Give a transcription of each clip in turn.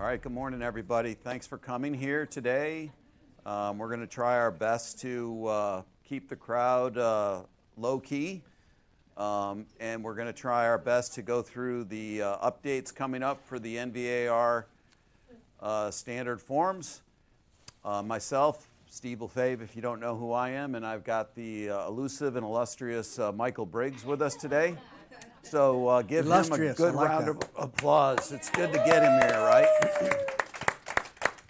All right, good morning, everybody. Thanks for coming here today. We're going to try our best to keep the crowd low-key, and we're going to try our best to go through the updates coming up for the NVAR standard forms. Myself, Steve Lefave, if you don't know who I am, and I've got the elusive and illustrious Michael Briggs with us today. So give him a good round of applause. It's good to get him here, right?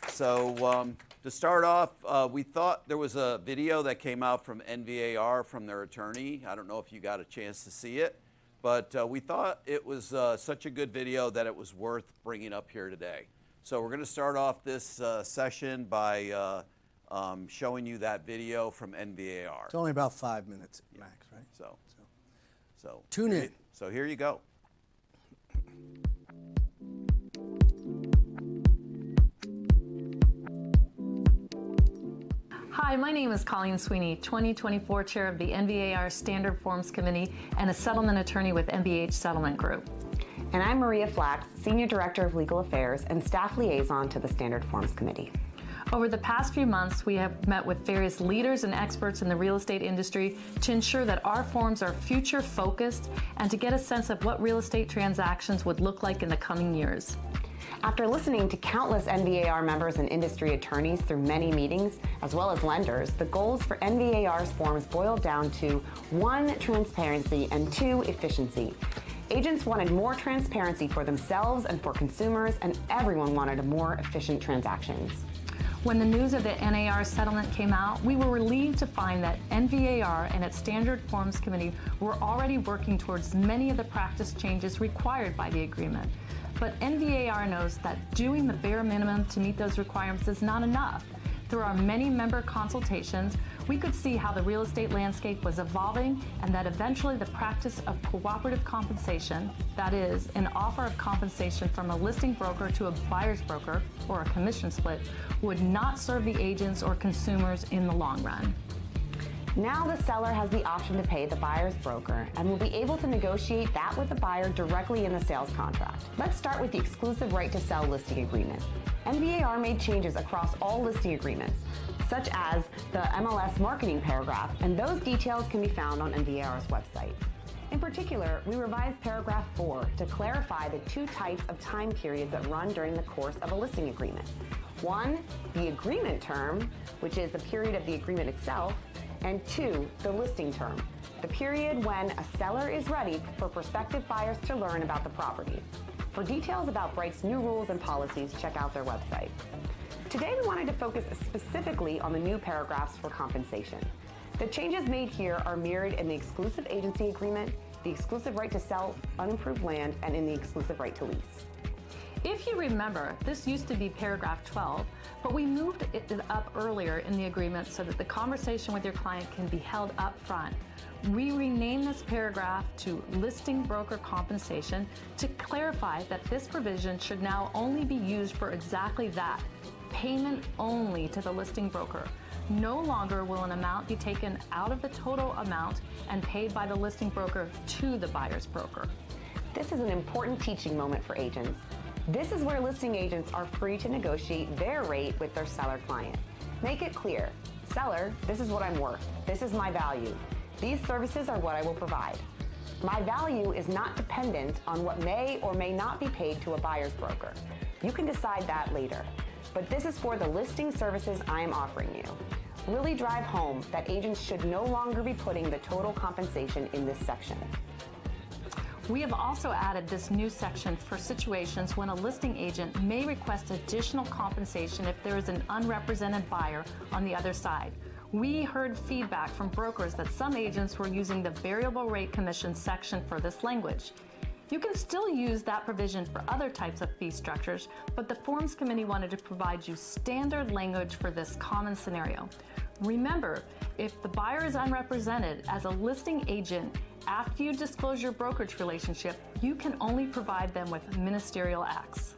So to start off, we thought there was a video that came out from NVAR from their attorney. I don't know if you got a chance to see it, but we thought it was such a good video that it was worth bringing up here today. So we're going to start off this session by showing you that video from NVAR. It's only about 5 minutes max, right? So tune in. So here you go. Hi, my name is Colleen Sweeney, 2024 Chair of the NVAR Standard Forms Committee and a settlement attorney with MBH Settlement Group. And I'm Maria Flax, Senior Director of Legal Affairs and Staff Liaison to the Standard Forms Committee. Over the past few months, we have met with various leaders and experts in the real estate industry to ensure that our forms are future focused and to get a sense of what real estate transactions would look like in the coming years. After listening to countless NVAR members and industry attorneys through many meetings, as well as lenders, the goals for NVAR's forms boiled down to 1, transparency, and 2, efficiency. Agents wanted more transparency for themselves and for consumers, and everyone wanted more efficient transactions. When the news of the NAR settlement came out, we were relieved to find that NVAR and its Standard Forms Committee were already working towards many of the practice changes required by the agreement. But NVAR knows that doing the bare minimum to meet those requirements is not enough. Through our many member consultations, we could see how the real estate landscape was evolving and that eventually the practice of cooperative compensation, that is, an offer of compensation from a listing broker to a buyer's broker or a commission split, would not serve the agents or consumers in the long run. Now the seller has the option to pay the buyer's broker and will be able to negotiate that with the buyer directly in the sales contract. Let's start with the exclusive right to sell listing agreement. NVAR made changes across all listing agreements, such as the MLS marketing paragraph, and those details can be found on NVAR's website. In particular, we revised paragraph 4 to clarify the 2 types of time periods that run during the course of a listing agreement. 1, the agreement term, which is the period of the agreement itself, and 2, the listing term, the period when a seller is ready for prospective buyers to learn about the property. For details about Briggs' new rules and policies, check out their website. Today we wanted to focus specifically on the new paragraphs for compensation. The changes made here are mirrored in the exclusive agency agreement, the exclusive right to sell unimproved land, and in the exclusive right to lease. If you remember, this used to be paragraph 12, but we moved it up earlier in the agreement so that the conversation with your client can be held up front. We renamed this paragraph to listing broker compensation to clarify that this provision should now only be used for exactly that, payment only to the listing broker. No longer will an amount be taken out of the total amount and paid by the listing broker to the buyer's broker. This is an important teaching moment for agents. This is where listing agents are free to negotiate their rate with their seller client. Make it clear, seller, this is what I'm worth. This is my value. These services are what I will provide. My value is not dependent on what may or may not be paid to a buyer's broker. You can decide that later. But this is for the listing services I am offering you. Really drive home that agents should no longer be putting the total compensation in this section. We have also added this new section for situations when a listing agent may request additional compensation if there is an unrepresented buyer on the other side. We heard feedback from brokers that some agents were using the variable rate commission section for this language. You can still use that provision for other types of fee structures, but the Forms Committee wanted to provide you standard language for this common scenario. Remember, if the buyer is unrepresented as a listing agent, after you disclose your brokerage relationship, you can only provide them with ministerial acts.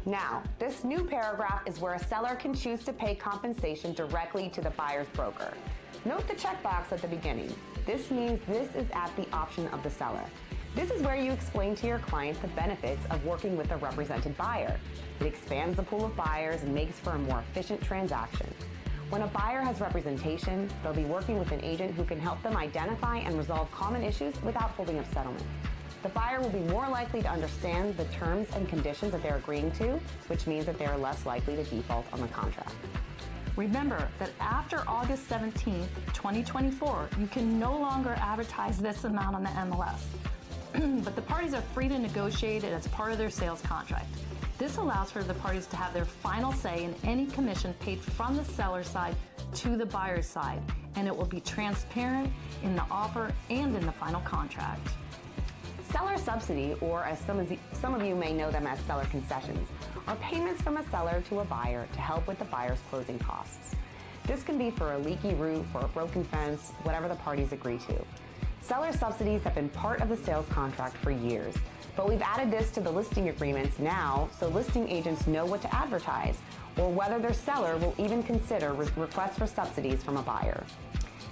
Now, this new paragraph is where a seller can choose to pay compensation directly to the buyer's broker. Note the checkbox at the beginning. This means this is at the option of the seller. This is where you explain to your client the benefits of working with a represented buyer. It expands the pool of buyers and makes for a more efficient transaction. When a buyer has representation, they'll be working with an agent who can help them identify and resolve common issues without holding up settlement. The buyer will be more likely to understand the terms and conditions that they're agreeing to, which means that they are less likely to default on the contract. Remember that after August 17th, 2024, you can no longer advertise this amount on the MLS. But the parties are free to negotiate it as part of their sales contract. This allows for the parties to have their final say in any commission paid from the seller's side to the buyer's side, and it will be transparent in the offer and in the final contract. Seller subsidy, or as some of you may know them as seller concessions, are payments from a seller to a buyer to help with the buyer's closing costs. This can be for a leaky roof or a broken fence, whatever the parties agree to. Seller subsidies have been part of the sales contract for years, but we've added this to the listing agreements now so listing agents know what to advertise or whether their seller will even consider requests for subsidies from a buyer.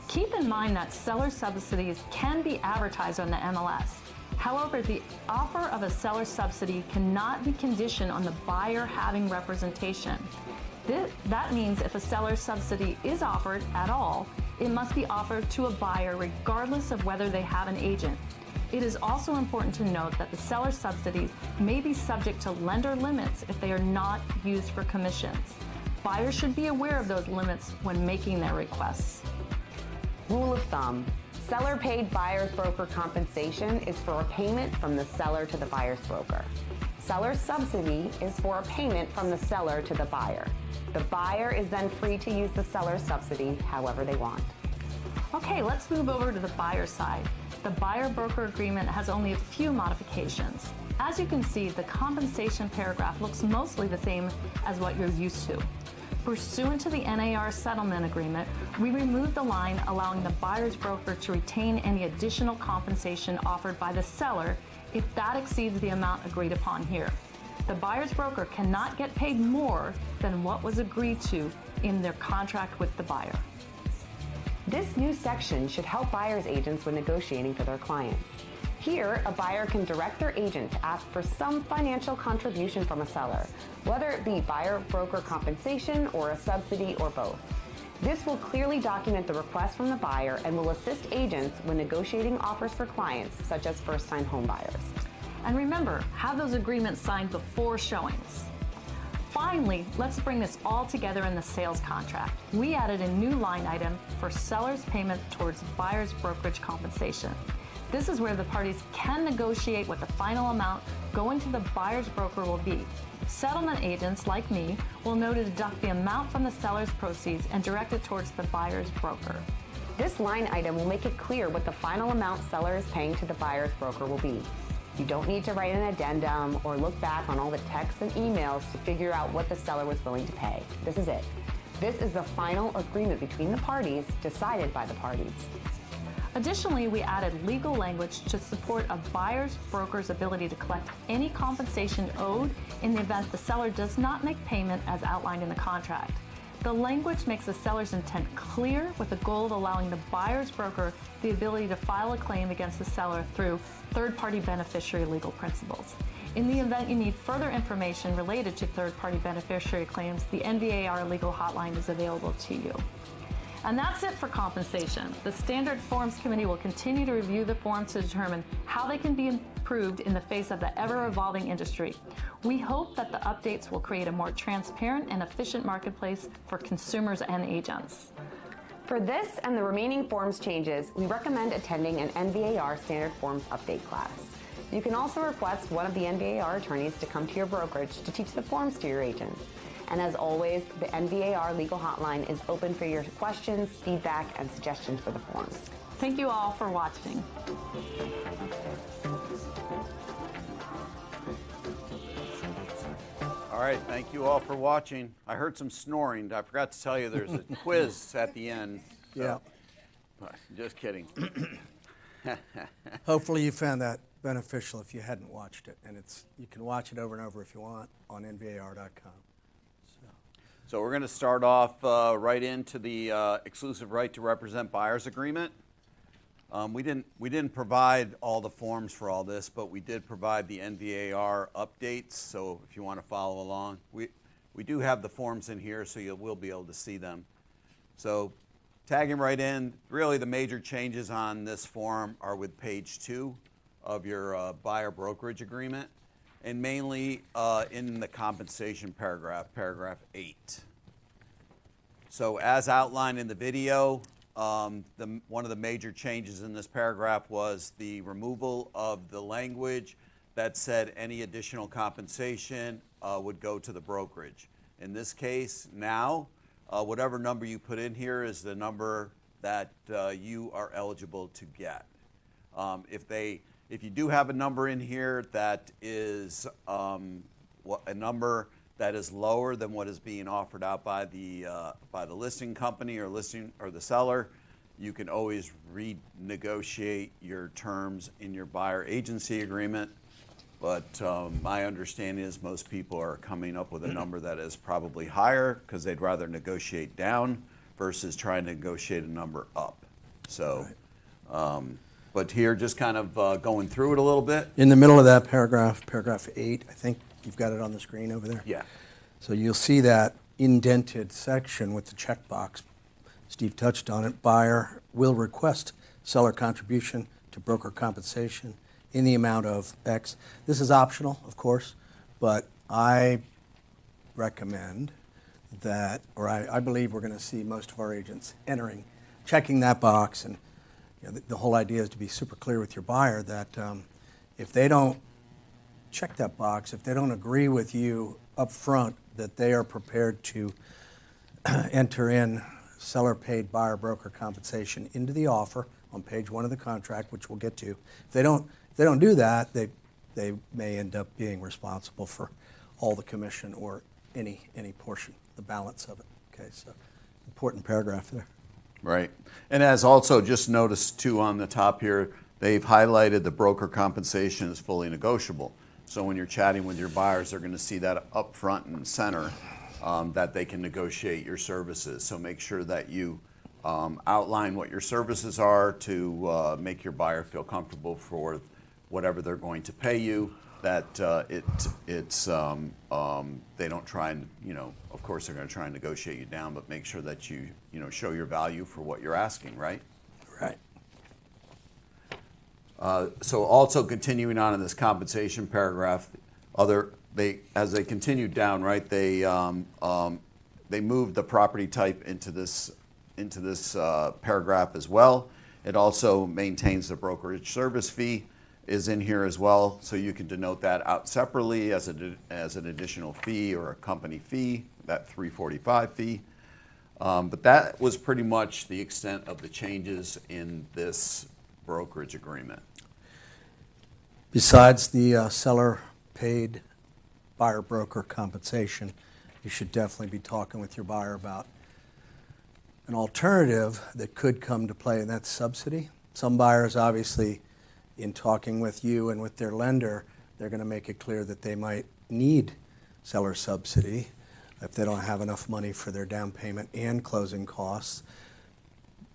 Keep in mind that seller subsidies can be advertised on the MLS. However, the offer of a seller subsidy cannot be conditioned on the buyer having representation. That means if a seller subsidy is offered at all, it must be offered to a buyer regardless of whether they have an agent. It is also important to note that the seller subsidies may be subject to lender limits if they are not used for commissions. Buyers should be aware of those limits when making their requests. Rule of thumb: seller paid buyer's broker compensation is for a payment from the seller to the buyer's broker. Seller subsidy is for a payment from the seller to the buyer. The buyer is then free to use the seller's subsidy however they want. Okay, let's move over to the buyer side. The buyer-broker agreement has only a few modifications. As you can see, the compensation paragraph looks mostly the same as what you're used to. Pursuant to the NAR settlement agreement, we removed the line allowing the buyer's broker to retain any additional compensation offered by the seller if that exceeds the amount agreed upon here. The buyer's broker cannot get paid more than what was agreed to in their contract with the buyer. This new section should help buyer's agents when negotiating for their clients. Here, a buyer can direct their agent to ask for some financial contribution from a seller, whether it be buyer-broker compensation or a subsidy or both. This will clearly document the request from the buyer and will assist agents when negotiating offers for clients, such as first-time home buyers. And remember, have those agreements signed before showings. Finally, let's bring this all together in the sales contract. We added a new line item for seller's payment towards buyer's brokerage compensation. This is where the parties can negotiate what the final amount going to the buyer's broker will be. Settlement agents, like me, will know to deduct the amount from the seller's proceeds and direct it towards the buyer's broker. This line item will make it clear what the final amount seller is paying to the buyer's broker will be. You don't need to write an addendum or look back on all the texts and emails to figure out what the seller was willing to pay. This is it. This is the final agreement between the parties, decided by the parties. Additionally, we added legal language to support a buyer's broker's ability to collect any compensation owed in the event the seller does not make payment as outlined in the contract. The language makes the seller's intent clear with the goal of allowing the buyer's broker the ability to file a claim against the seller through third-party beneficiary legal principles. In the event you need further information related to third-party beneficiary claims, the NVAR legal hotline is available to you. And that's it for compensation. The Standard Forms Committee will continue to review the forms to determine how they can be improved in the face of the ever-evolving industry. We hope that the updates will create a more transparent and efficient marketplace for consumers and agents. For this and the remaining forms changes, we recommend attending an NVAR Standard Forms update class. You can also request one of the NVAR attorneys to come to your brokerage to teach the forms to your agents. And as always, the NVAR legal hotline is open for your questions, feedback, and suggestions for the forms. Thank you all for watching. All right, thank you all for watching. I heard some snoring. I forgot to tell you there's a quiz at the end. So. Yeah. Just kidding. Hopefully you found that beneficial if you hadn't watched it. And you can watch it over and over if you want on NVAR.com. So we're going to start off right into the exclusive right to represent buyers agreement. We didn't provide all the forms for all this, but we did provide the NVAR updates. So if you want to follow along, we do have the forms in here, so you will be able to see them. So tagging right in, really the major changes on this form are with page 2 of your buyer brokerage agreement, and mainly in the compensation paragraph, paragraph 8. So as outlined in the video, one of the major changes in this paragraph was the removal of the language that said any additional compensation would go to the brokerage. In this case, now, whatever number you put in here is the number that you are eligible to get. If you do have a number in here that is a number that is lower than what is being offered out by the listing company or the seller, you can always renegotiate your terms in your buyer agency agreement. But my understanding is most people are coming up with a number that is probably higher because they'd rather negotiate down versus trying to negotiate a number up. So, but here, just kind of going through it a little bit. In the middle of that paragraph, paragraph 8, I think you've got it on the screen over there. Yeah. So you'll see that indented section with the checkbox. Steve touched on it. Buyer will request seller contribution to broker compensation in the amount of X. This is optional, of course, but I recommend that, or I believe we're going to see most of our agents checking that box. And the whole idea is to be super clear with your buyer that if they don't check that box, if they don't agree with you up front that they are prepared to enter in seller paid buyer broker compensation into the offer on page 1 of the contract, which we'll get to. If they don't do that, they may end up being responsible for all the commission or any portion, the balance of it. Okay, so important paragraph there. Right. And as also just noticed too on the top here, they've highlighted the broker compensation is fully negotiable. So when you're chatting with your buyers, they're going to see that up front and center, that they can negotiate your services. So make sure that you outline what your services are to make your buyer feel comfortable for whatever they're going to pay you, that they don't try and, of course they're going to try and negotiate you down, but make sure that you show your value for what you're asking, right? Right. So also continuing on in this compensation paragraph, as they continued down, right, they moved the property type into this paragraph as well. It also maintains the brokerage service fee is in here as well, so you can denote that out separately as an additional fee or a company fee, that $345 fee. But that was pretty much the extent of the changes in this brokerage agreement. Besides the seller paid buyer broker compensation, you should definitely be talking with your buyer about an alternative that could come to play, and that's subsidy. Some buyers, obviously, in talking with you and with their lender, they're going to make it clear that they might need seller subsidy if they don't have enough money for their down payment and closing costs.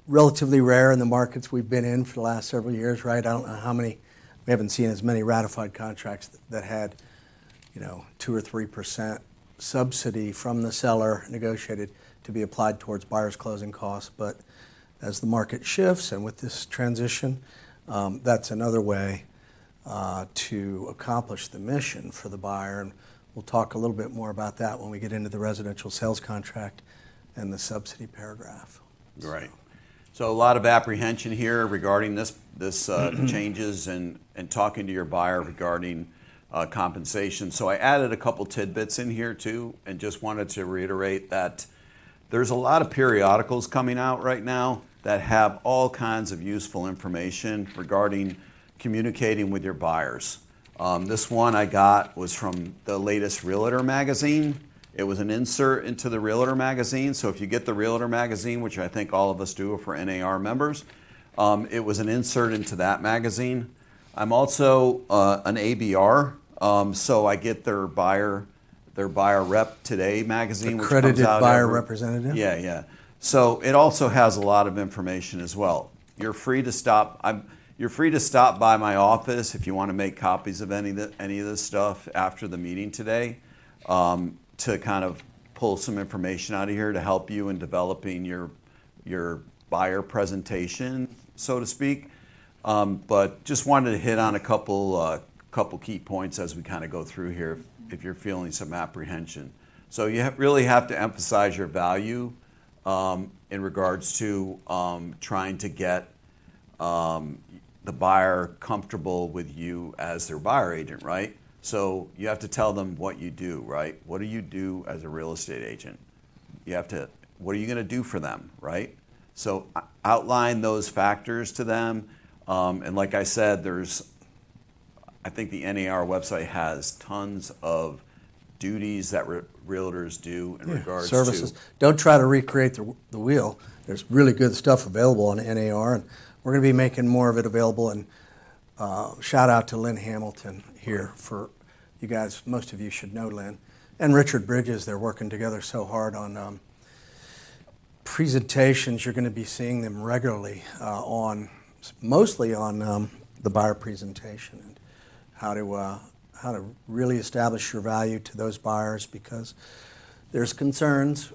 Relatively rare in the markets we've been in for the last several years, right? I don't know how many, we haven't seen as many ratified contracts that had 2 or 3% subsidy from the seller negotiated to be applied towards buyer's closing costs. But as the market shifts and with this transition, that's another way to accomplish the mission for the buyer. And we'll talk a little bit more about that when we get into the residential sales contract and the subsidy paragraph. Right. So a lot of apprehension here regarding this changes and talking to your buyer regarding compensation. So I added a couple tidbits in here too, and just wanted to reiterate that there's a lot of periodicals coming out right now that have all kinds of useful information regarding communicating with your buyers. This one I got was from the latest Realtor magazine. It was an insert into the Realtor magazine. So if you get the Realtor magazine, which I think all of us do for NAR members, it was an insert into that magazine. I'm also an ABR, so I get their buyer rep today magazine, which comes Accredited out buyer representative? Yeah. So it also has a lot of information as well. you're free to stop. You're free to stop by my office if you want to make copies of any of this stuff after the meeting today, to kind of pull some information out of here to help you in developing your buyer presentation, so to speak. But just wanted to hit on a couple key points as we kind of go through here if you're feeling some apprehension. So you really have to emphasize your value in regards to trying to get the buyer comfortable with you as their buyer agent, right? So you have to tell them what you do, right? What do you do as a real estate agent? What are you going to do for them, right? So outline those factors to them. And like I said, I think the NAR website has tons of duties that realtors do in regards services. to. Don't try to recreate the wheel. There's really good stuff available on NAR, and we're going to be making more of it available. And shout out to Lynn Hamilton here for you guys. Most of you should know Lynn. And Richard Bridges, they're working together so hard on presentations. You're going to be seeing them regularly mostly on the buyer presentation and how to really establish your value to those buyers, because there's concerns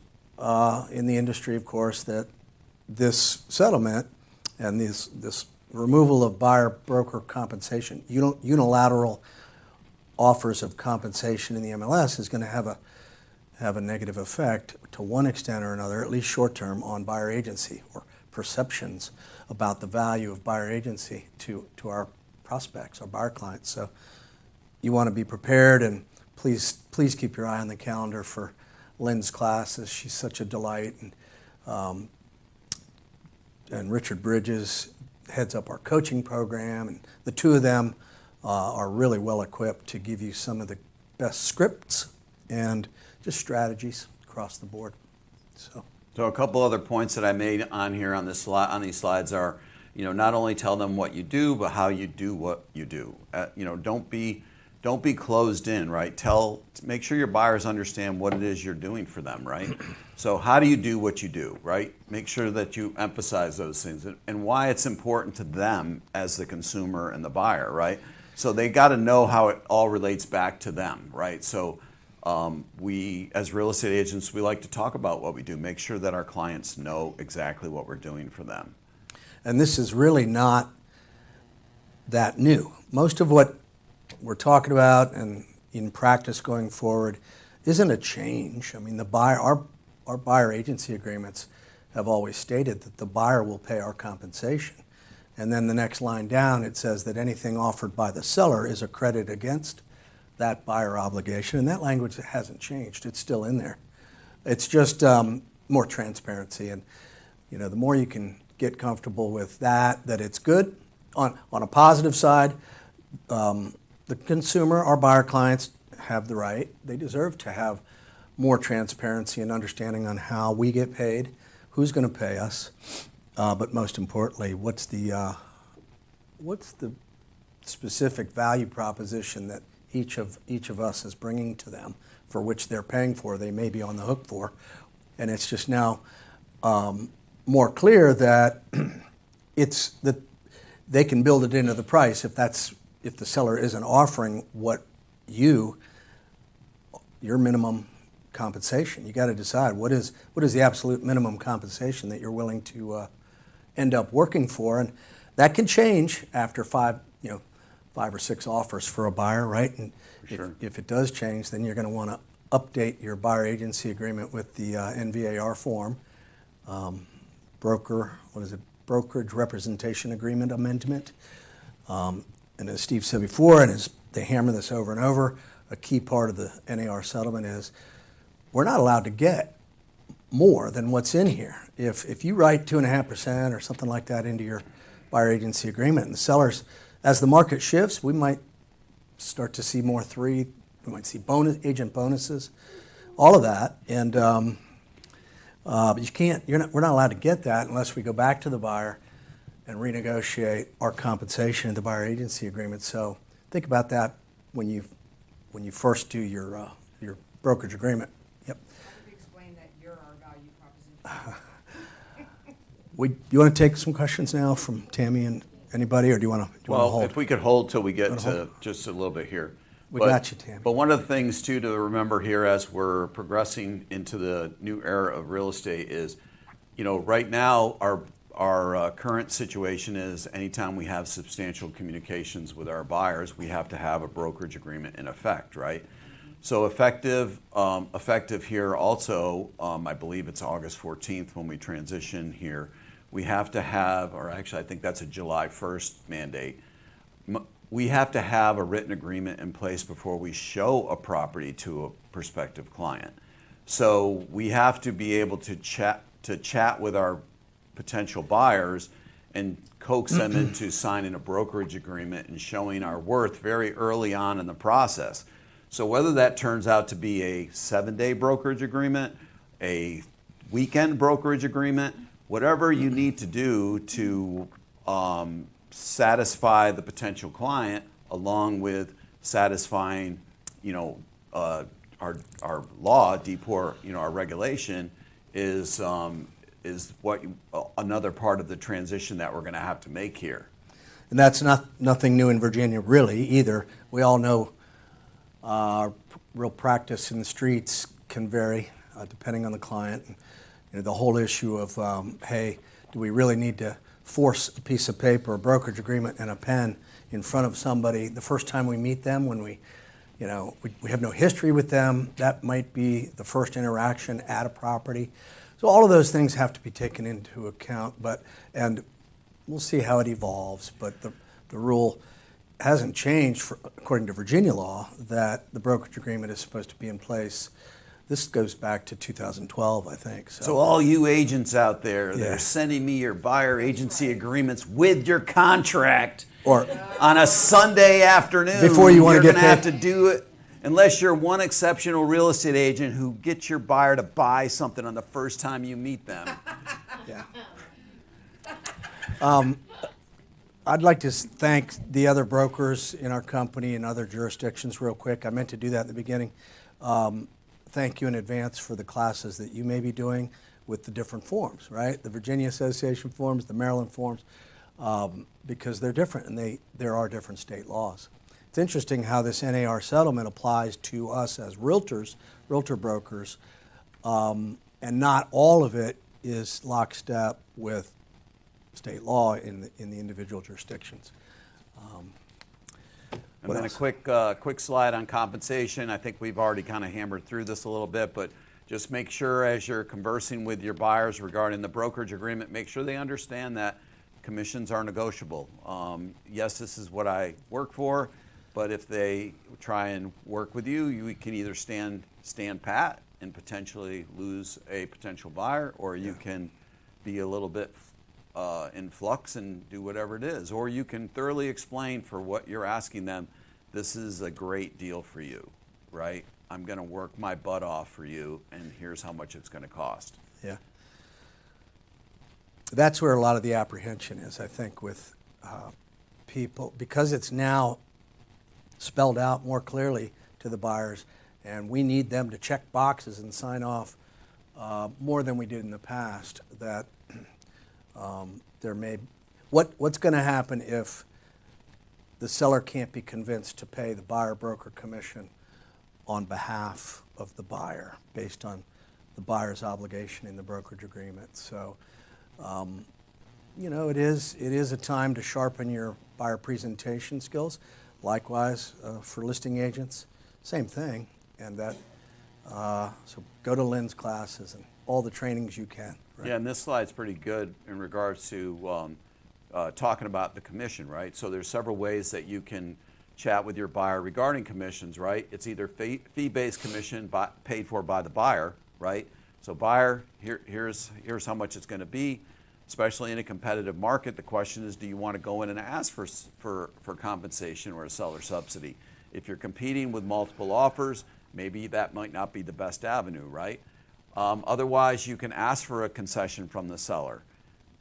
in the industry, of course, that this settlement and this removal of buyer broker compensation, unilateral offers of compensation in the MLS is going to have a negative effect to one extent or another, at least short term, on buyer agency or perceptions about the value of buyer agency to our prospects, our buyer clients. So you want to be prepared, and please keep your eye on the calendar for Lynn's classes. She's such a delight, and Richard Bridges heads up our coaching program, and the two of them are really well equipped to give you some of the best scripts and just strategies across the board. So a couple other points that I made on here on these slides are, not only tell them what you do, but how you do what you do. Don't be closed in, right? Make sure your buyers understand what it is you're doing for them, right? So how do you do what you do, right? Make sure that you emphasize those things and why it's important to them as the consumer and the buyer, right? So they got to know how it all relates back to them, right? So we, as real estate agents, we like to talk about what we do, make sure that our clients know exactly what we're doing for them. And this is really not that new. Most of what we're talking about and in practice going forward isn't a change. I mean, our buyer agency agreements have always stated that the buyer will pay our compensation. And then the next line down, it says that anything offered by the seller is a credit against that buyer obligation. And that language hasn't changed. It's still in there. It's just more transparency. And, the more you can get comfortable with that it's good. On a positive side, the consumer, our buyer clients, have the right, they deserve to have more transparency and understanding on how we get paid, who's going to pay us, but most importantly, what's the specific value proposition that each of us is bringing to them, for which they're paying for, they may be on the hook for. And it's just now more clear that that they can build it into the price if the seller isn't offering what your minimum compensation. You got to decide what is the absolute minimum compensation that you're willing to end up working for, and that can change after five or six offers for a buyer, right? And Sure. if it does change, then you're going to want to update your buyer agency agreement with the NVAR form, brokerage representation agreement amendment. And as Steve said before, and as they hammer this over and over, a key part of the NAR settlement is we're not allowed to get more than what's in here. If you write 2.5% or something like that into your buyer agency agreement, and the sellers, as the market shifts, we might start to see more 3. We might see agent bonuses, all of that, and but you can't. We're not allowed to get that unless we go back to the buyer and renegotiate our compensation in the buyer agency agreement. So think about that when you first do your brokerage agreement. Yep. How do you explain that you're our value proposition? You want to take some questions now from Tammy and anybody, or do you want to Well, hold? if we could hold till we get Wanna to hold? just a little bit here. We got you, Tammy. But one of the things, too, to remember here as we're progressing into the new era of real estate is, right now, our current situation is anytime we have substantial communications with our buyers, we have to have a brokerage agreement in effect, right? So effective here also, I believe it's August 14th when we transition here, we have to have, or actually I think that's a July 1st mandate, we have to have a written agreement in place before we show a property to a prospective client. So we have to be able to chat with our potential buyers and coax them into signing a brokerage agreement and showing our worth very early on in the process. So whether that turns out to be a 7-day brokerage agreement, a weekend brokerage agreement, whatever you need to do to satisfy the potential client, along with satisfying, our law, our regulation, is what another part of the transition that we're going to have to make here. And that's nothing new in Virginia, really, either. We all know real practice in the streets can vary depending on the client. The whole issue of, hey, do we really need to force a piece of paper, a brokerage agreement, and a pen in front of somebody the first time we meet them when we have no history with them? That might be the first interaction at a property. So all of those things have to be taken into account, and we'll see how it evolves. But the rule hasn't changed, according to Virginia law, that the brokerage agreement is supposed to be in place. This goes back to 2012, I think. So all you agents out there that are sending me your buyer agency agreements with your contract or on a Sunday afternoon, before you want to get paid, have to do it unless you're one exceptional real estate agent who gets your buyer to buy something on the first time you meet them. Yeah. I'd like to thank the other brokers in our company and other jurisdictions real quick. I meant to do that at the beginning. Thank you in advance for the classes that you may be doing with the different forms, right? The Virginia Association forms, the Maryland forms, because they're different and there are different state laws. It's interesting how this NAR settlement applies to us as realtors, realtor brokers, and not all of it is lockstep with state law in the individual jurisdictions. And then a quick slide on compensation. I think we've already kind of hammered through this a little bit, but just make sure as you're conversing with your buyers regarding the brokerage agreement, make sure they understand that commissions are negotiable. Yes, this is what I work for, but if they try and work with you, you can either stand pat and potentially lose a potential buyer, or you can be a little bit in flux and do whatever it is. Or you can thoroughly explain for what you're asking them, this is a great deal for you, right? I'm going to work my butt off for you, and here's how much it's going to cost. Yeah. That's where a lot of the apprehension is, I think, with people, because it's now spelled out more clearly to the buyers, and we need them to check boxes and sign off more than we did in the past, that what's going to happen if the seller can't be convinced to pay the buyer-broker commission on behalf of the buyer based on the buyer's obligation in the brokerage agreement. So, it is a time to sharpen your buyer presentation skills. Likewise, for listing agents, same thing. And so go to Lynn's classes and all the trainings you can. Right? Yeah, and this slide's pretty good in regards to talking about the commission, right? So there's several ways that you can chat with your buyer regarding commissions, right? It's either fee-based commission paid for by the buyer, right? So buyer, here's how much it's going to be. Especially in a competitive market, the question is, do you want to go in and ask for compensation or a seller subsidy? If you're competing with multiple offers, maybe that might not be the best avenue, right? Otherwise, you can ask for a concession from the seller.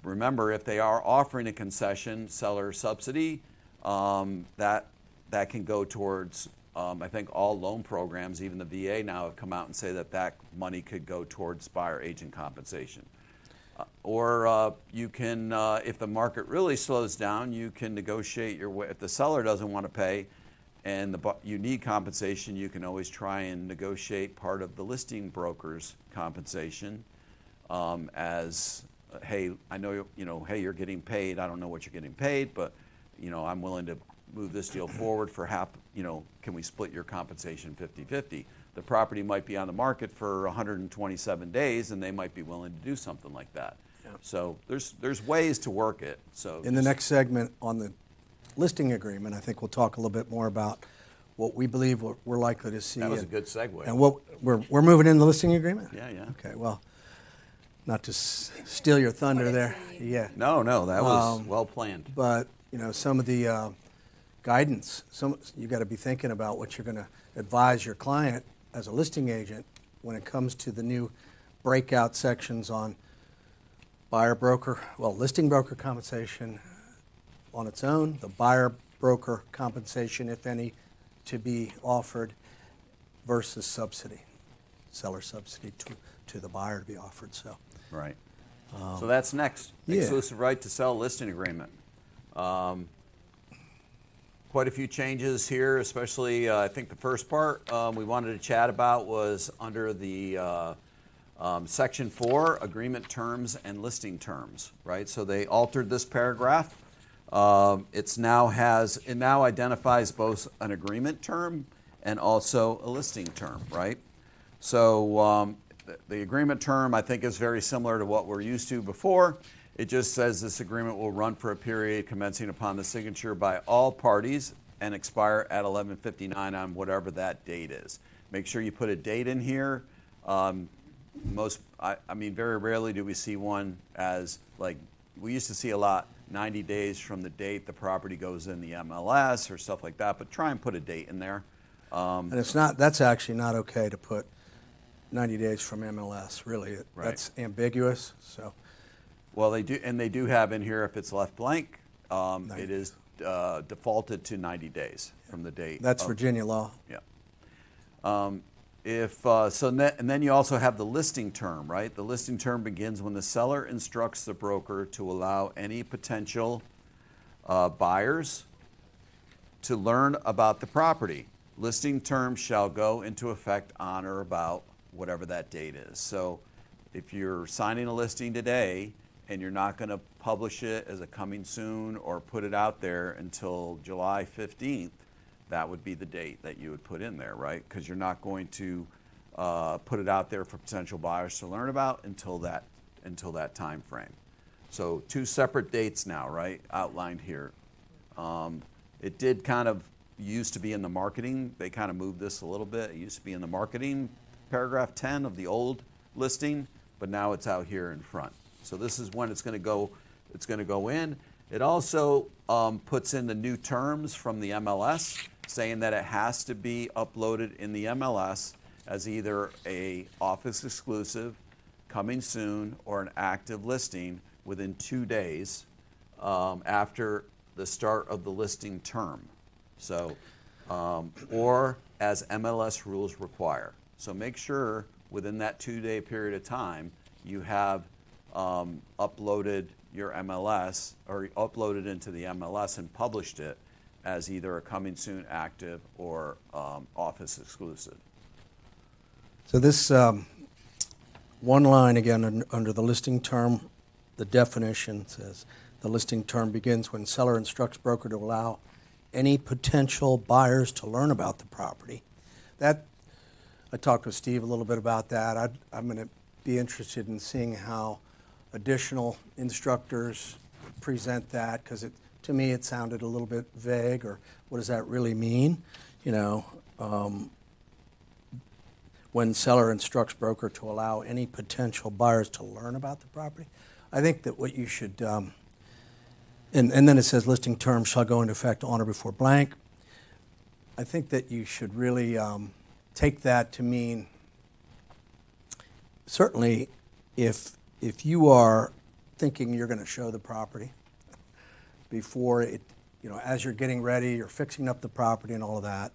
Remember, if they are offering a concession, seller subsidy, that can go towards, I think all loan programs, even the VA now have come out and say that money could go towards buyer agent compensation. Or you can, if the market really slows down, you can negotiate your way. If the seller doesn't want to pay and you need compensation, you can always try and negotiate part of the listing broker's compensation as, hey, I know, hey, you're getting paid. I don't know what you're getting paid, but, I'm willing to move this deal forward for half, can we split your compensation 50-50? The property might be on the market for 127 days, and they might be willing to do something like that. Yeah. So there's ways to work it. So in the next segment on the listing agreement, I think we'll talk a little bit more about what we believe we're likely to see. That was a good segue. And what we're moving in the listing agreement? Yeah, yeah. Okay, well, not to steal your thunder there. Yeah. No, that was well planned. But, some of the guidance, you got to be thinking about what you're going to advise your client as a listing agent when it comes to the new breakout sections on listing broker compensation on its own, the buyer broker compensation, if any, to be offered versus subsidy, seller subsidy to the buyer to be offered. So right. So that's next. Yeah. Exclusive right to sell listing agreement. Quite a few changes here, especially I think the first part we wanted to chat about was under the Section 4, agreement terms and listing terms, right? So they altered this paragraph. It now identifies both an agreement term and also a listing term, right? So the agreement term I think is very similar to what we're used to before. It just says this agreement will run for a period commencing upon the signature by all parties and expire at 11/59 on whatever that date is. Make sure you put a date in here. Very rarely do we see one as like we used to see a lot 90 days from the date the property goes in the MLS or stuff like that, but try and put a date in there. and that's actually not okay to put 90 days from MLS, really. Right. That's ambiguous. So Well, they do have in here if it's left blank, it is defaulted to 90 days from the date. that's Virginia law. Yeah. And then you also have the listing term, right? The listing term begins when the seller instructs the broker to allow any potential buyers to learn about the property. Listing terms shall go into effect on or about whatever that date is. So if you're signing a listing today and you're not going to publish it as a coming soon or put it out there until July 15th, that would be the date that you would put in there, right? Because you're not going to put it out there for potential buyers to learn about until that time frame. So two separate dates now, right, outlined here. It did kind of used to be in the marketing. They kind of moved this a little bit. It used to be in the marketing paragraph 10 of the old listing, but now it's out here in front. So this is when it's going to go. It's going to go in. It also puts in the new terms from the MLS, saying that it has to be uploaded in the MLS as either a office exclusive, coming soon, or an active listing within 2 days after the start of the listing term. So, or as MLS rules require. So make sure within that 2-day period of time you have uploaded your MLS or uploaded into the MLS and published it as either a coming soon active or office exclusive. So this one line again under the listing term, the definition says the listing term begins when seller instructs broker to allow any potential buyers to learn about the property. That I talked with Steve a little bit about that. I'm going to be interested in seeing how additional instructors present that, because to me it sounded a little bit vague, or what does that really mean? When seller instructs broker to allow any potential buyers to learn about the property. I think that what you should, and then it says listing terms shall go into effect on or before blank. I think that you should really take that to mean, certainly if you are thinking you're going to show the property before it, as you're getting ready, you're fixing up the property and all of that,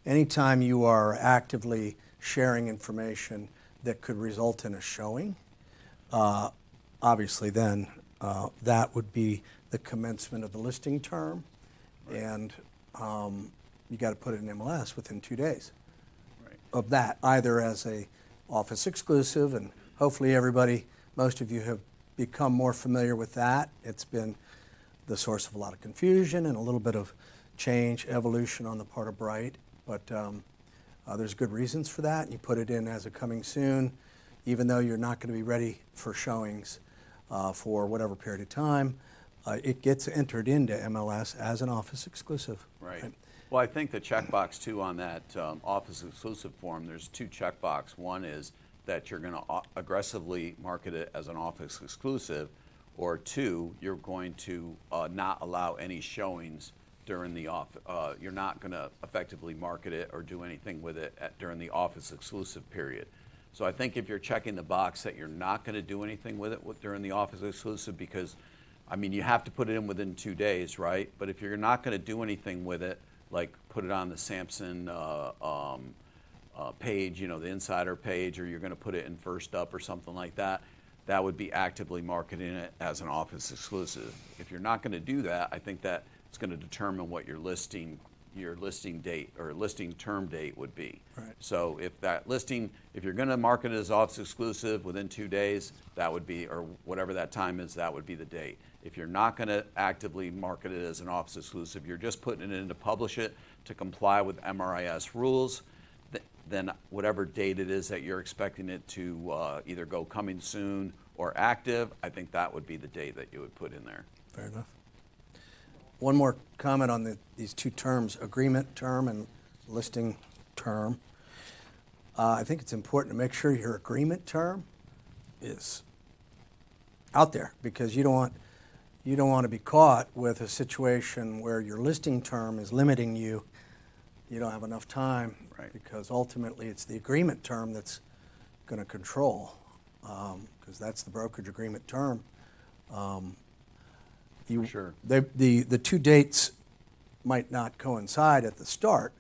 anytime you are actively sharing information that could result in a showing, obviously then that would be the commencement of the listing term, and you got to put it in MLS within 2 days of that, either as a office exclusive, and hopefully everybody, most of you have become more familiar with that. It's been the source of a lot of confusion and a little bit of change, evolution on the part of Bright, but there's good reasons for that. You put it in as a coming soon, even though you're not going to be ready for showings for whatever period of time. It gets entered into MLS as an office exclusive. Right. Well, I think the checkbox too on that office exclusive form, there's 2 checkbox. One is that you're going to aggressively market it as an office exclusive, or 2, you're going to not allow any showings during the you're not going to effectively market it or do anything with it during the office exclusive period. So I think if you're checking the box that you're not going to do anything with it during the office exclusive, because I mean, you have to put it in within 2 days, right? But if you're not going to do anything with it, like put it on the Samson page, you know, the insider page, or you're going to put it in First Up or something like that, that would be actively marketing it as an office exclusive. If you're not going to do that, I think that it's going to determine what your listing date or listing term date would be. Right. So if you're going to market it as office exclusive within 2 days, that would be, or whatever that time is, that would be the date. If you're not going to actively market it as an office exclusive, you're just putting it in to publish it to comply with MRIS rules, then whatever date it is that you're expecting it to either go coming soon or active, I think that would be the date that you would put in there. Fair enough. One more comment on these 2 terms, agreement term and listing term. I think it's important to make sure your agreement term is out there, because you don't want to be caught with a situation where your listing term is limiting you. You don't have enough time, right? Because ultimately it's the agreement term that's going to control, because that's the brokerage agreement term. Sure. The 2 dates might not coincide at the start,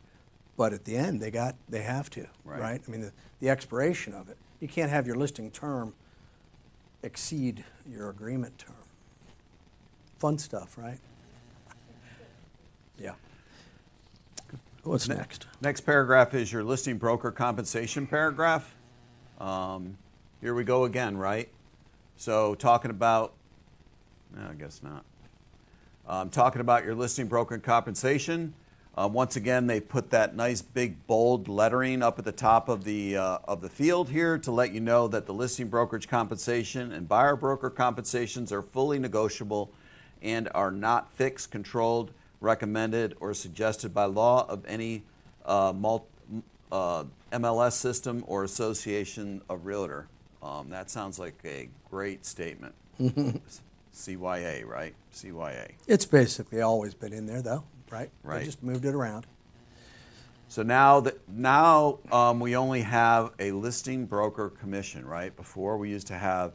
but at the end they have to, right? I mean, the expiration of it. You can't have your listing term exceed your agreement term. Fun stuff, right? Yeah. What's next? Next paragraph is your listing broker compensation paragraph. Here we go again, right? So talking about, no, I guess not. Talking about your listing broker compensation. Once again, they put that nice big bold lettering up at the top of the field here to let you know that the listing brokerage compensation and buyer broker compensations are fully negotiable and are not fixed, controlled, recommended, or suggested by law of any MLS system or association of realtor. That sounds like a great statement. CYA, right? CYA. It's basically always been in there, though, right? Right. They just moved it around. So now we only have a listing broker commission, right? Before we used to have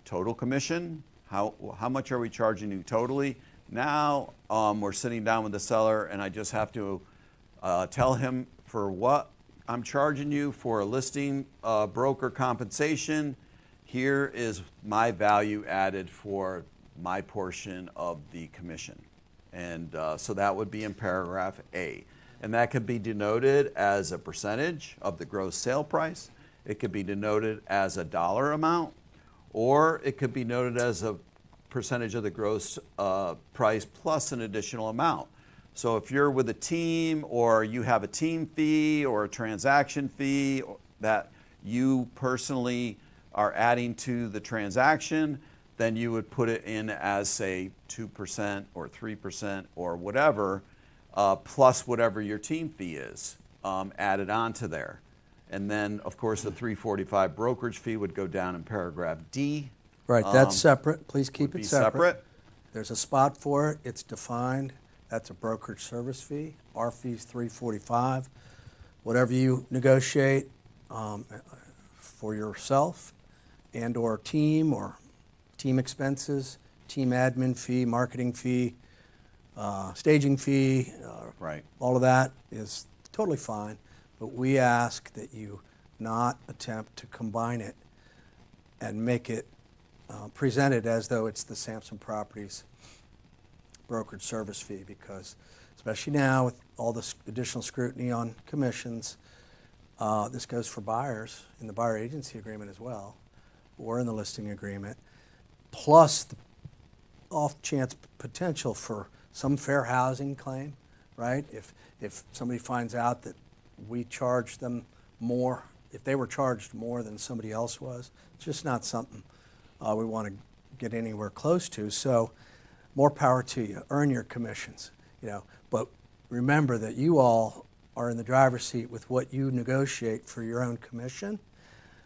total commission. How much are we charging you totally? Now we're sitting down with the seller, and I just have to tell him for what I'm charging you for a listing broker compensation. Here is my value added for my portion of the commission. And so that would be in paragraph A. And that could be denoted as a percentage of the gross sale price. It could be denoted as a dollar amount, or it could be noted as a percentage of the gross price plus an additional amount. So if you're with a team, or you have a team fee or a transaction fee that you personally are adding to the transaction, then you would put it in as, say, 2% or 3% or whatever, plus whatever your team fee is added onto there. And then, of course, the $345 brokerage fee would go down in paragraph D. Right, that's separate. Please keep it separate. There's a spot for it. It's defined. That's a brokerage service fee. Our fee's $345. Whatever you negotiate for yourself and or team expenses, team admin fee, marketing fee, staging fee, right. All of that is totally fine. But we ask that you not attempt to combine it and make it presented as though it's the Samson Properties brokerage service fee, because especially now with all this additional scrutiny on commissions, this goes for buyers in the buyer agency agreement as well, or in the listing agreement, plus the off chance potential for some fair housing claim, right? If somebody finds out that we charged them more, if they were charged more than somebody else was, it's just not something we want to get anywhere close to. So more power to you, earn your commissions, but remember that you all are in the driver's seat with what you negotiate for your own commission.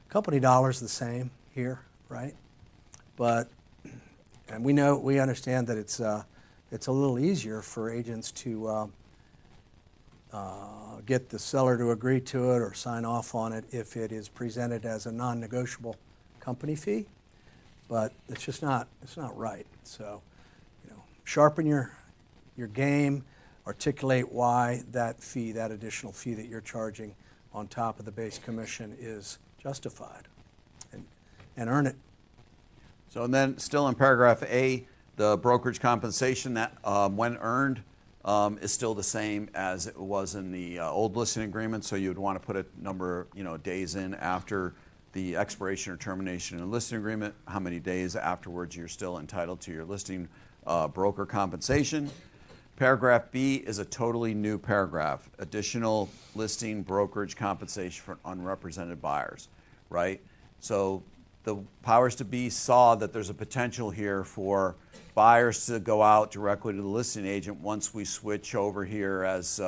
Company dollar's the same here, right? But, and we understand that it's a little easier for agents to get the seller to agree to it or sign off on it if it is presented as a non-negotiable company fee, but it's not right. So, sharpen your game, articulate why that fee, that additional fee that you're charging on top of the base commission is justified, and earn it. So and then still in paragraph A, the brokerage compensation that when earned is still the same as it was in the old listing agreement. So you would want to put a number, days in after the expiration or termination of the listing agreement, how many days afterwards you're still entitled to your listing broker compensation. Paragraph B is a totally new paragraph, additional listing brokerage compensation for unrepresented buyers, right? So the powers to be saw that there's a potential here for buyers to go out directly to the listing agent once we switch over here as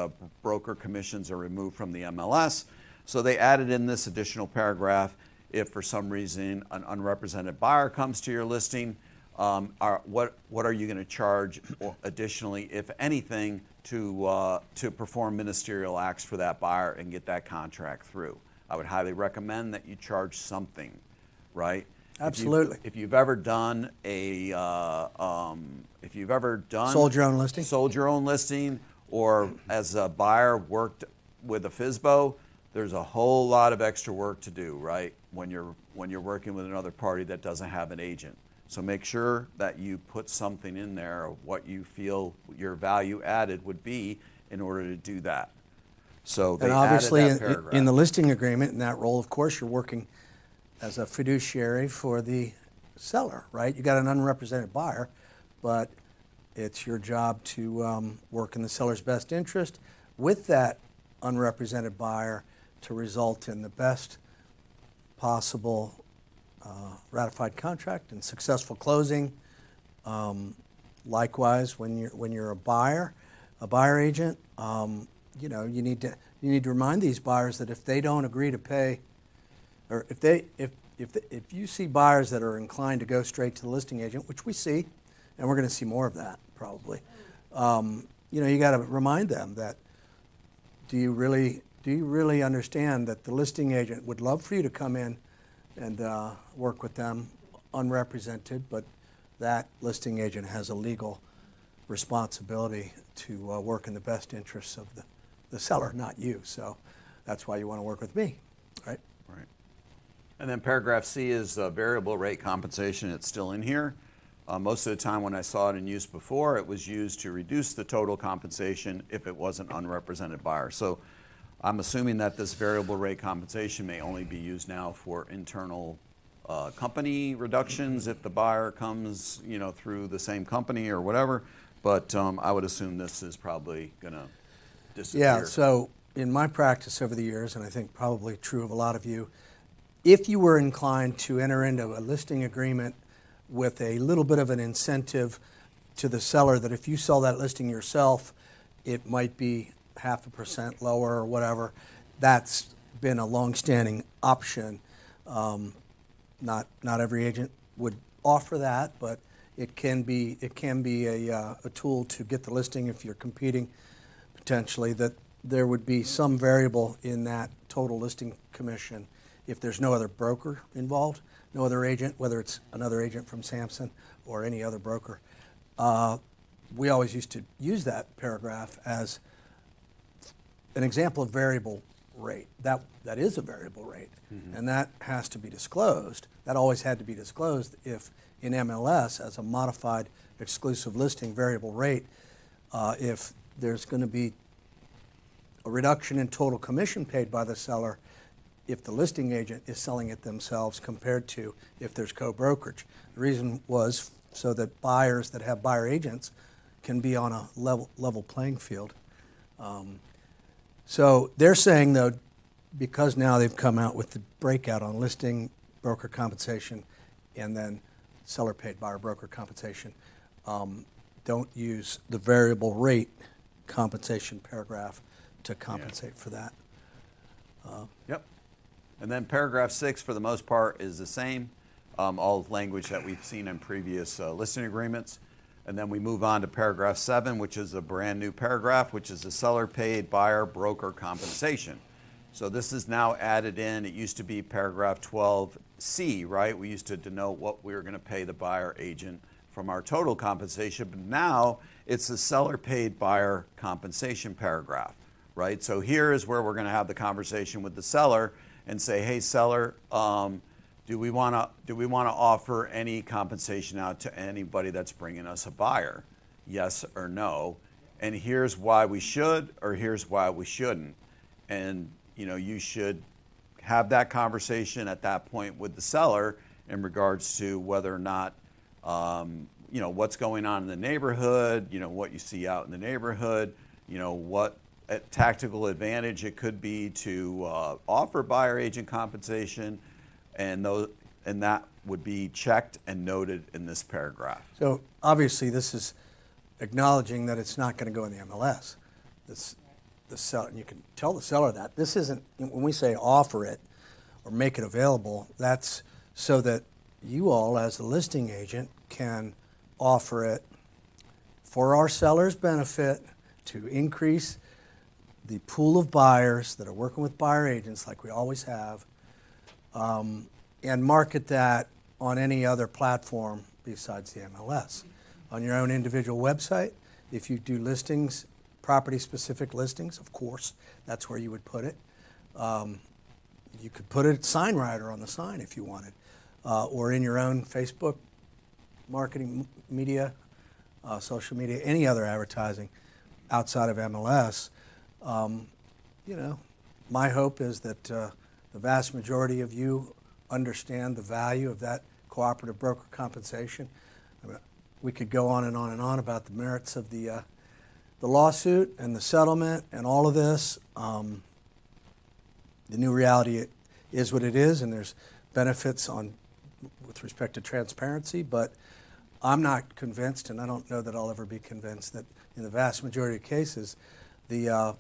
broker commissions are removed from the MLS. So they added in this additional paragraph. If for some reason an unrepresented buyer comes to your listing, what are you going to charge additionally, if anything, to perform ministerial acts for that buyer and get that contract through? I would highly recommend that you charge something, right? Absolutely. If you've ever done Sold your own listing? Sold your own listing, or as a buyer worked with a FSBO, there's a whole lot of extra work to do, right? When you're working with another party that doesn't have an agent. So make sure that you put something in there of what you feel your value added would be in order to do that. So they and obviously added that paragraph. in the listing agreement, in that role, of course, you're working as a fiduciary for the seller, right? You got an unrepresented buyer, but it's your job to work in the seller's best interest with that unrepresented buyer to result in the best possible ratified contract and successful closing. Likewise, when you're a buyer agent, you need to remind these buyers that if they don't agree to pay, or if you see buyers that are inclined to go straight to the listing agent, which we see, and we're going to see more of that probably, you got to remind them that do you really understand that the listing agent would love for you to come in and work with them unrepresented, but that listing agent has a legal responsibility to work in the best interests of the seller, not you. So that's why you want to work with me, right? Right. And then paragraph C is variable rate compensation. It's still in here. Most of the time when I saw it in use before, it was used to reduce the total compensation if it was an unrepresented buyer. So I'm assuming that this variable rate compensation may only be used now for internal company reductions if the buyer comes, through the same company or whatever. But I would assume this is probably going to disappear. Yeah, so in my practice over the years, and I think probably true of a lot of you, if you were inclined to enter into a listing agreement with a little bit of an incentive to the seller that if you sell that listing yourself, it might be 0.5% lower or whatever, that's been a long-standing option. Not every agent would offer that, but it can be a tool to get the listing if you're competing potentially, that there would be some variable in that total listing commission if there's no other broker involved, no other agent, whether it's another agent from Samson or any other broker. We always used to use that paragraph as an example of variable rate. That is a variable rate, and that has to be disclosed. That always had to be disclosed if in MLS as a modified exclusive listing variable rate, if there's going to be a reduction in total commission paid by the seller if the listing agent is selling it themselves compared to if there's co-brokerage. The reason was so that buyers that have buyer agents can be on a level playing field. So they're saying, though, because now they've come out with the breakout on listing broker compensation and then seller paid buyer broker compensation, don't use the variable rate compensation paragraph to compensate for that. Yep. And then paragraph 6, for the most part, is the same, all language that we've seen in previous listing agreements. And then we move on to paragraph 7, which is a brand new paragraph, which is the seller paid buyer broker compensation. So this is now added in. It used to be paragraph 12C, right? We used to denote what we were going to pay the buyer agent from our total compensation, but now it's the seller paid buyer compensation paragraph, right? So here is where we're going to have the conversation with the seller and say, hey, seller, do we want to offer any compensation out to anybody that's bringing us a buyer? Yes or no? And here's why we should, or here's why we shouldn't. And you should have that conversation at that point with the seller in regards to whether or not what's going on in the neighborhood, what you see out in the neighborhood, what tactical advantage it could be to offer buyer agent compensation. And that would be checked and noted in this paragraph. So obviously this is acknowledging that it's not going to go in the MLS. The seller, and you can tell the seller that. This isn't, when we say offer it or make it available, that's so that you all as the listing agent can offer it for our sellers' benefit to increase the pool of buyers that are working with buyer agents like we always have, and market that on any other platform besides the MLS. On your own individual website, if you do listings, property-specific listings, of course, that's where you would put it. You could put a sign writer on the sign if you wanted, or in your own Facebook marketing media, social media, any other advertising outside of MLS. My hope is that the vast majority of you understand the value of that cooperative broker compensation. I mean, we could go on and on and on about the merits of the lawsuit and the settlement and all of this. The new reality is what it is, and there's benefits with respect to transparency, but I'm not convinced, and I don't know that I'll ever be convinced, that in the vast majority of cases, the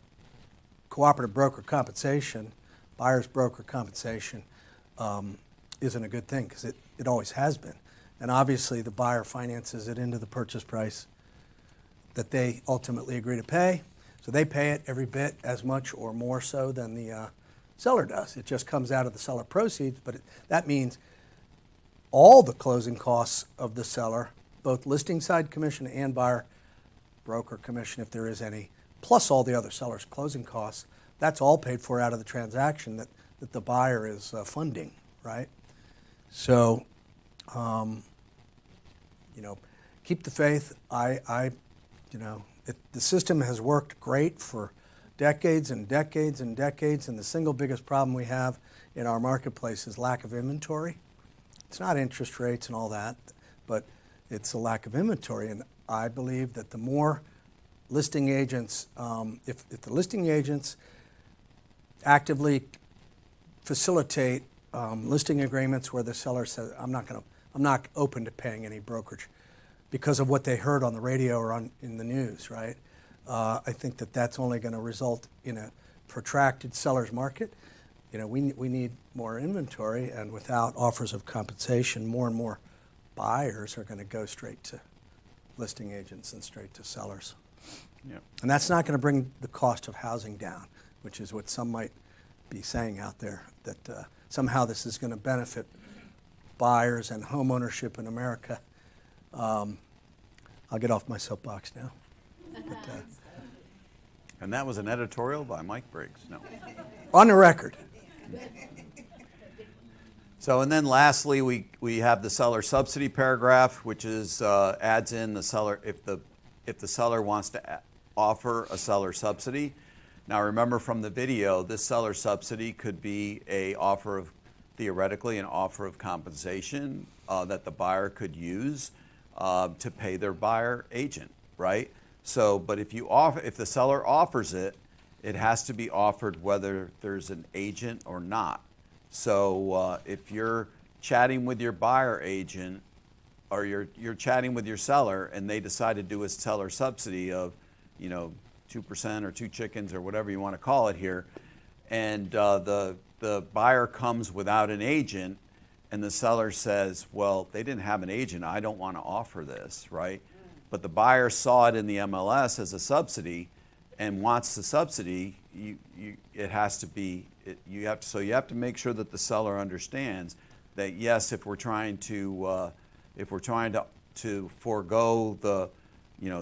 cooperative broker compensation, buyer's broker compensation, isn't a good thing, because it always has been. And obviously the buyer finances it into the purchase price that they ultimately agree to pay. So they pay it every bit as much or more so than the seller does. It just comes out of the seller proceeds, but that means all the closing costs of the seller, both listing side commission and buyer broker commission, if there is any, plus all the other seller's closing costs, that's all paid for out of the transaction that the buyer is funding, right? So, keep the faith. The system has worked great for decades and decades and decades, and the single biggest problem we have in our marketplace is lack of inventory. It's not interest rates and all that, but it's a lack of inventory. And I believe that the more listing agents, if the listing agents actively facilitate listing agreements where the seller says, I'm not open to paying any brokerage because of what they heard on the radio or in the news, right? I think that's only going to result in a protracted seller's market. We need more inventory, and without offers of compensation, more and more buyers are going to go straight to listing agents and straight to sellers. Yep. And that's not going to bring the cost of housing down, which is what some might be saying out there, that somehow this is going to benefit buyers and home ownership in America. I'll get off my soapbox now. And that was an editorial by Mike Briggs. No. On the record. So, and then lastly, we have the seller subsidy paragraph, which is adds in the seller if the seller wants to offer a seller subsidy. Now, remember from the video, this seller subsidy could be theoretically an offer of compensation that the buyer could use to pay their buyer agent, right? So, but if the seller offers it, it has to be offered whether there's an agent or not. So if you're chatting with your buyer agent or you're chatting with your seller and they decide to do a seller subsidy of, 2% or 2 chickens or whatever you want to call it here, and the buyer comes without an agent and the seller says, well, they didn't have an agent, I don't want to offer this, right? But the buyer saw it in the MLS as a subsidy and wants the subsidy, it has to be, you have to make sure that the seller understands that yes, if we're trying to forego the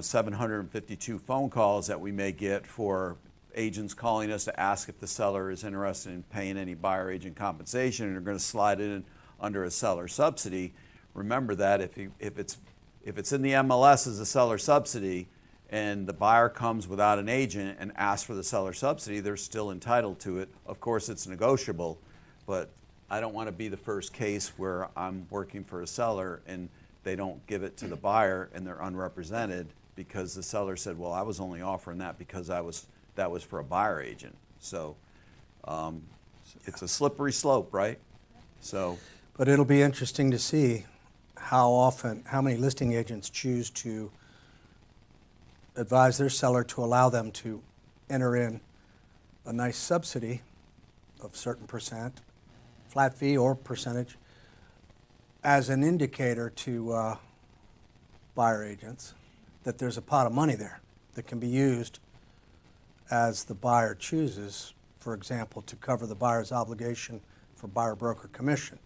752 phone calls that we may get for agents calling us to ask if the seller is interested in paying any buyer agent compensation and are going to slide it in under a seller subsidy, remember that if it's in the MLS as a seller subsidy and the buyer comes without an agent and asks for the seller subsidy, they're still entitled to it. Of course, it's negotiable, but I don't want to be the first case where I'm working for a seller and they don't give it to the buyer and they're unrepresented because the seller said, well, I was only offering that because that was for a buyer agent. So it's a slippery slope, right? So, but it'll be interesting to see how many listing agents choose to advise their seller to allow them to enter in a nice subsidy of certain percent, flat fee or percentage, as an indicator to buyer agents that there's a pot of money there that can be used as the buyer chooses, for example, to cover the buyer's obligation for buyer broker commission.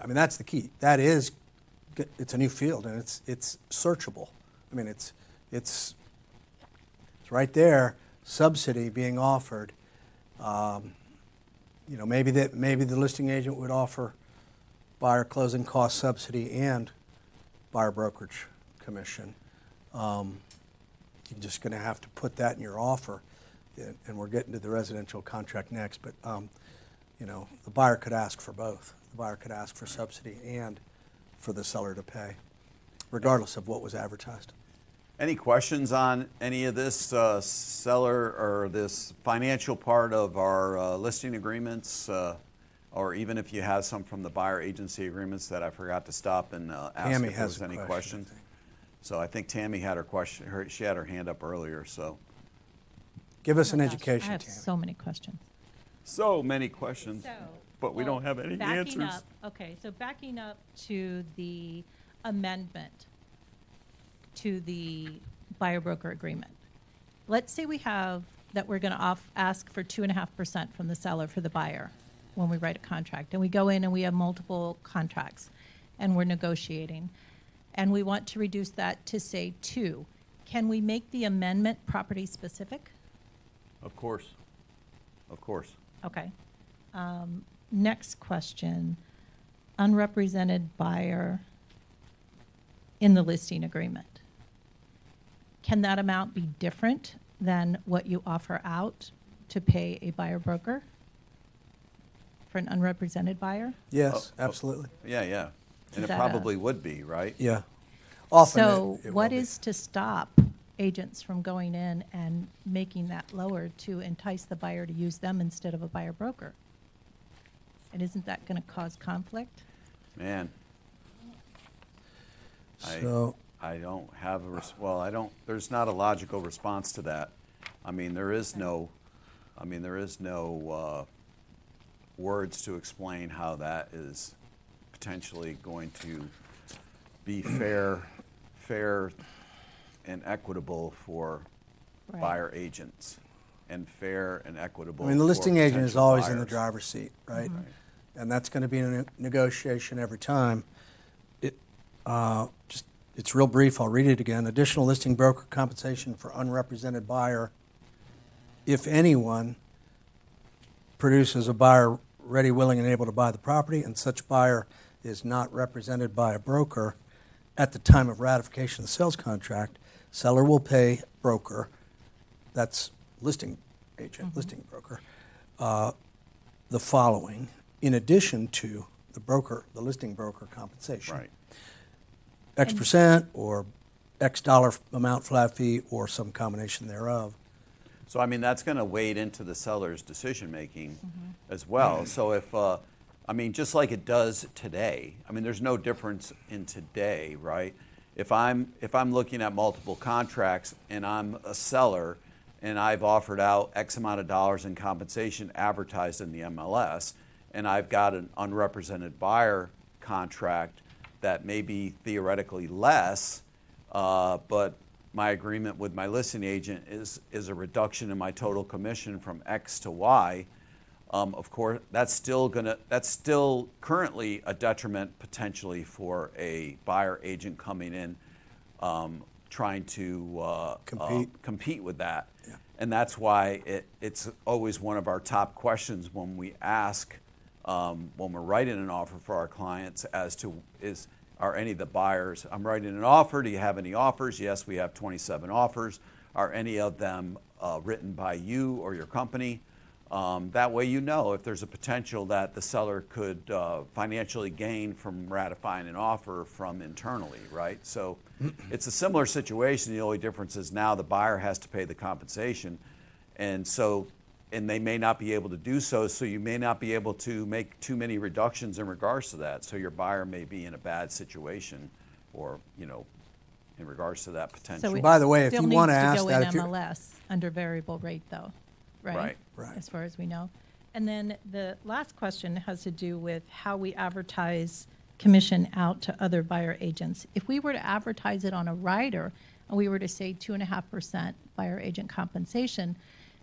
I mean, that's the key. It's a new field and it's searchable. I mean, it's right there, subsidy being offered. Maybe the listing agent would offer buyer closing cost subsidy and buyer brokerage commission. You're just going to have to put that in your offer, and we're getting to the residential contract next. But the buyer could ask for both. The buyer could ask for subsidy and for the seller to pay, regardless of what was advertised. Any questions on any of this seller or this financial part of our listing agreements, or even if you have some from the buyer agency agreements that I forgot to stop and ask Tammy if there was has a any question, questions? So I think Tammy had her question. She had her hand up earlier. So give us an gosh, education, I have Tammy. so many questions. so many questions, but we don't have any backing answers. So backing up to the amendment to the buyer broker agreement. Let's say we have that we're going to ask for 2.5% from the seller for the buyer when we write a contract, and we go in and we have multiple contracts and we're negotiating and we want to reduce that to say 2. Can we make the amendment property specific? Of course. Okay. Next question, unrepresented buyer in the listing agreement. Can that amount be different than what you offer out to pay a buyer broker for an unrepresented buyer? Yes, absolutely. Yeah. And it that probably would be, right? Yeah. Often So it what will be. is to stop agents from going in and making that lower to entice the buyer to use them instead of a buyer broker? And isn't that going to cause conflict? Man. So I don't have there's not a logical response to that. I mean, there is no words to explain how that is potentially going to be fair and equitable for Right. buyer agents and fair and equitable. I mean, the for listing agent is potential always in the buyers. driver's seat, right? Mm-hmm. And that's going to be a negotiation every time. It's real brief. I'll read it again. Additional listing broker compensation for unrepresented buyer, if anyone, produces a buyer ready, willing, and able to buy the property, and such buyer is not represented by a broker at the time of ratification of the sales contract, seller will pay broker, that's listing agent, listing broker, the following, in addition to the listing broker compensation. Right. X percent or X dollar amount flat fee or some combination thereof. So, I mean, that's going to wade into the seller's decision-making as well. So if, I mean, just like it does today, I mean, there's no difference in today, right? If I'm looking at multiple contracts and I'm a seller and I've offered out X amount of dollars in compensation advertised in the MLS, and I've got an unrepresented buyer contract that may be theoretically less, but my agreement with my listing agent is a reduction in my total commission from X to Y. Of course, that's still currently a detriment potentially for a buyer agent coming in, trying to compete with that. Yeah. And that's why it's always one of our top questions when we ask, when we're writing an offer for our clients, as to are any of the buyers, I'm writing an offer, do you have any offers? Yes, we have 27 offers. Are any of them written by you or your company? That way you know if there's a potential that the seller could financially gain from ratifying an offer from internally, right? So it's a similar situation. The only difference is now the buyer has to pay the compensation, and they may not be able to do so, so you may not be able to make too many reductions in regards to that. So your buyer may be in a bad situation, or, you know, in regards to that potential. So it By the way, if still you needs want to to ask go that, in if you're- MLS under variable rate, though, right? Right. As far as we know. And then the last question has to do with how we advertise commission out to other buyer agents. If we were to advertise it on a rider, and we were to say 2.5% buyer agent compensation,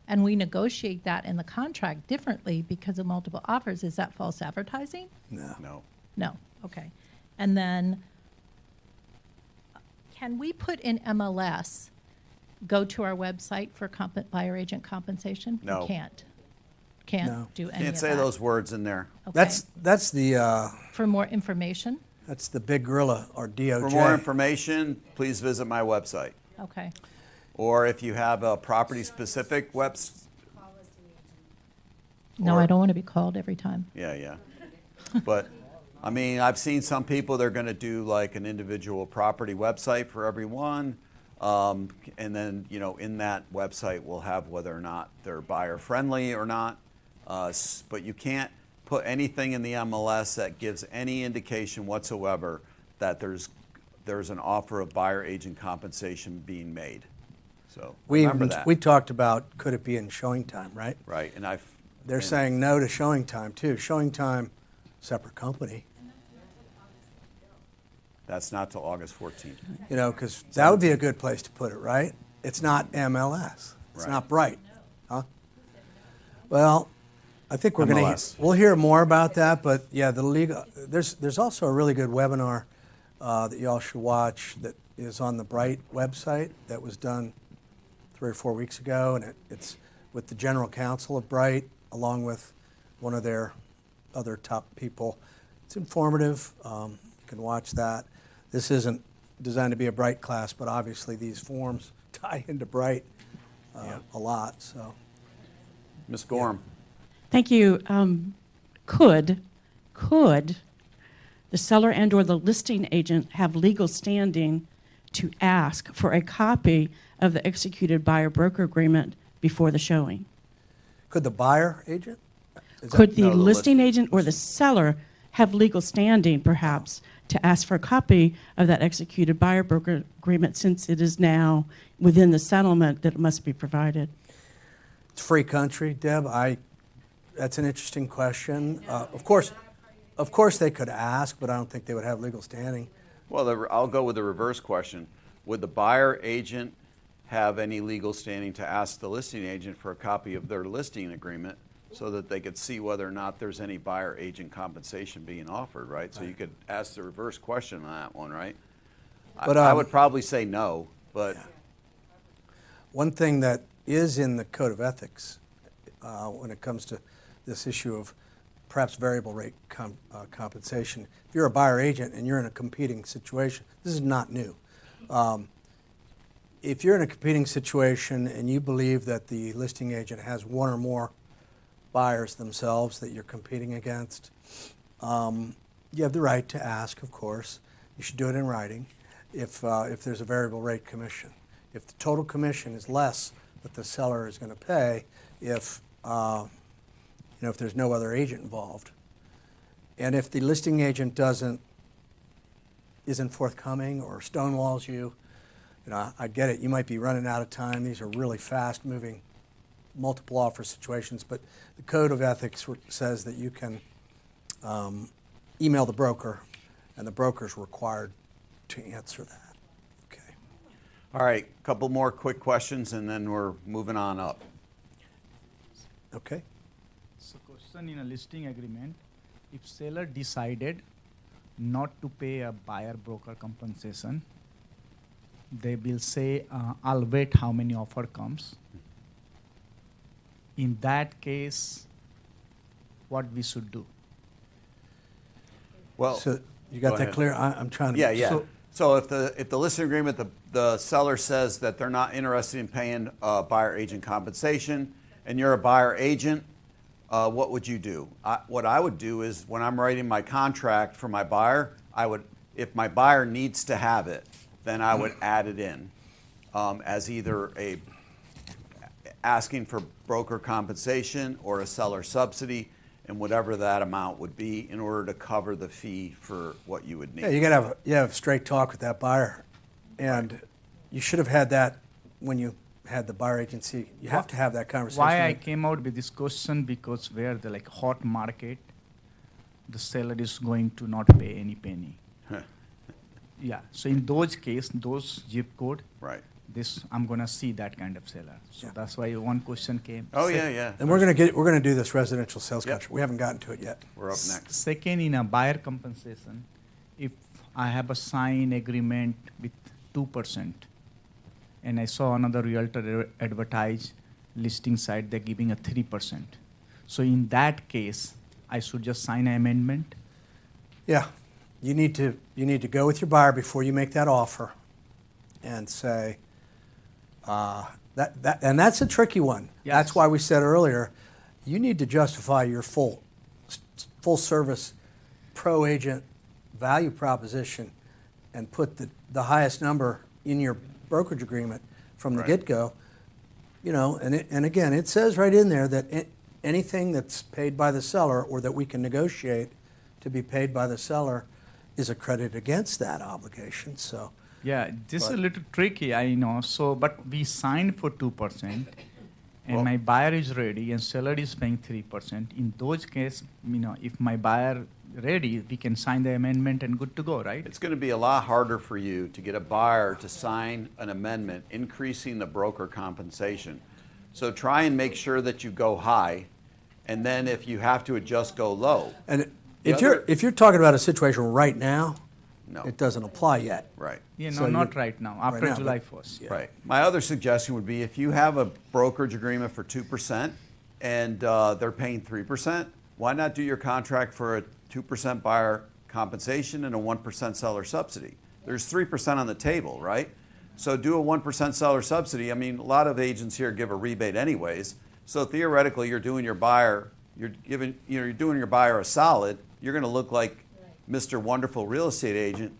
and we negotiate that in the contract differently because of multiple offers, is that false advertising? No. No. No, okay. And then, can we put in MLS, go to our website for buyer agent compensation? No. We can't. No. Can't do any of that. Can't say those words in there. Okay. That's the For more information? that's the big gorilla, or DOJ. For more information, please visit my website. Okay. Or if you have a property-specific No, Or- I don't want to be called every time. yeah. But, I mean, I've seen some people, they're going to do like an individual property website for everyone. And then, you know, in that website we'll have whether or not they're buyer-friendly or not. But you can't put anything in the MLS that gives any indication whatsoever that there's an offer of buyer agent compensation being made. So remember that. We talked about, could it be in showing time, right? Right, and They're saying no to showing time too. Showing time, separate company. that's not till August 14th. You know, because that would be a good place to put it, right? It's not MLS. It's Right. not Bright, huh? Well, I think we're going MLS. to. We'll hear more about that, but yeah, the legal. There's also a really good webinar that y'all should watch that is on the Bright website that was done 3 or 4 weeks ago, and it's with the general counsel of Bright, along with one of their other top people. It's informative. You can watch that. This isn't designed to be a Bright class, but obviously these forms tie into Bright a lot. So, Ms. Gorham. Thank you. Could the seller and/or the listing agent have legal standing to ask for a copy of the executed buyer-broker agreement before the showing? could the buyer agent? Could the No, the listing agent or the seller have legal standing, perhaps, to ask for a copy of that executed buyer-broker agreement, since it is now within the settlement that it must be provided? It's free country, Deb. That's an interesting question. Of course, they could ask, but I don't think they would have legal standing. Well, I'll go with the reverse question. Would the buyer agent have any legal standing to ask the listing agent for a copy of their listing agreement so that they could see whether or not there's any buyer agent compensation being offered, right? So you could ask the reverse question on that one, right? But, I would probably say no, but One thing that is in the Code of Ethics when it comes to this issue of perhaps variable rate compensation. If you're a buyer agent and you're in a competing situation, this is not new. If you're in a competing situation and you believe that the listing agent has one or more buyers themselves that you're competing against, you have the right to ask, of course. You should do it in writing if there's a variable rate commission. If the total commission is less that the seller is going to pay, if there's no other agent involved, and if the listing agent isn't forthcoming or stonewalls you, I get it. You might be running out of time. These are really fast-moving multiple offer situations, but the Code of Ethics says that you can email the broker, and the broker's required to answer that. Okay. All right, a couple more quick questions, and then we're moving on up. Okay. So question in a listing agreement, if seller decided not to pay a buyer broker compensation, they will say, I'll wait how many offer comes. In that case, what we should do? Well, So you got go that ahead. clear? I'm trying to. Yeah. So if the listing agreement, the seller says that they're not interested in paying buyer agent compensation, and you're a buyer agent, what would you do? What I would do is when I'm writing my contract for my buyer, if my buyer needs to have it, then I would add it in as either asking for broker compensation or a seller subsidy, and whatever that amount would be in order to cover the fee for what you would need. Yeah, you got to have a straight talk with that buyer, and you should have had that when you had the buyer agency. You have to have that conversation. Why I came out with this question, because where the hot market, the seller is going to not pay any penny. Yeah, so in those cases, those zip code, Right. I'm gonna see that kind of seller. So Yeah. that's why one question came. Oh, yeah. And we're going to do this residential sales Yep. contract. We haven't gotten to it yet. We're up next. Second, in a buyer compensation, if I have a sign agreement with 2%, and I saw another realtor advertise listing site, they're giving a 3%. So in that case, I should just sign an amendment? Yeah, you need to go with your buyer before you make that offer, and say and that's a tricky one. Yes. That's why we said earlier, you need to justify your full service pro agent value proposition, and put the highest number in your brokerage agreement from the Right. get-go. And again, it says right in there that anything that's paid by the seller or that we can negotiate to be paid by the seller is a credit against that obligation. So, Yeah, this is a But- little tricky, I know. So, but we signed for 2%, and Well- my buyer is ready, and seller is paying 3%. In those cases, if my buyer ready, we can sign the amendment and good to go, right? It's going to be a lot harder for you to get a buyer to sign an amendment increasing the broker compensation. So try and make sure that you go high, and then if you have to adjust, go low. and The if you're talking about a situation right now, No. it doesn't apply yet. Right. Yeah, no, So not you- right now. After now, July but- 1st. Yeah. Right. My other suggestion would be if you have a brokerage agreement for 2% and they're paying 3%, why not do your contract for a 2% buyer compensation and a 1% seller subsidy? There's 3% on the table, right? So do a 1% seller subsidy. I mean, a lot of agents here give a rebate anyways. So theoretically, you're doing your buyer a solid. You're going to look like Mr. Wonderful Real Estate Agent.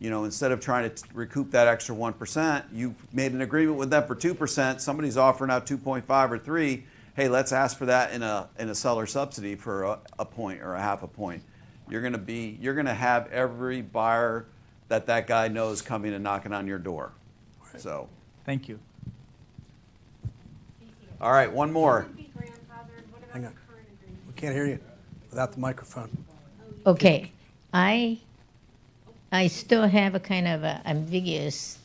Instead of trying to recoup that extra 1%, you've made an agreement with them for 2%. Somebody's offering out 2.5 or 3. Hey, let's ask for that in a seller subsidy for a point or a half a point. You're going to have every buyer that guy knows coming and knocking on your door. So, Thank you. all right, one more. Hang on. We can't hear you without the microphone. Okay, I still have a kind of a ambiguous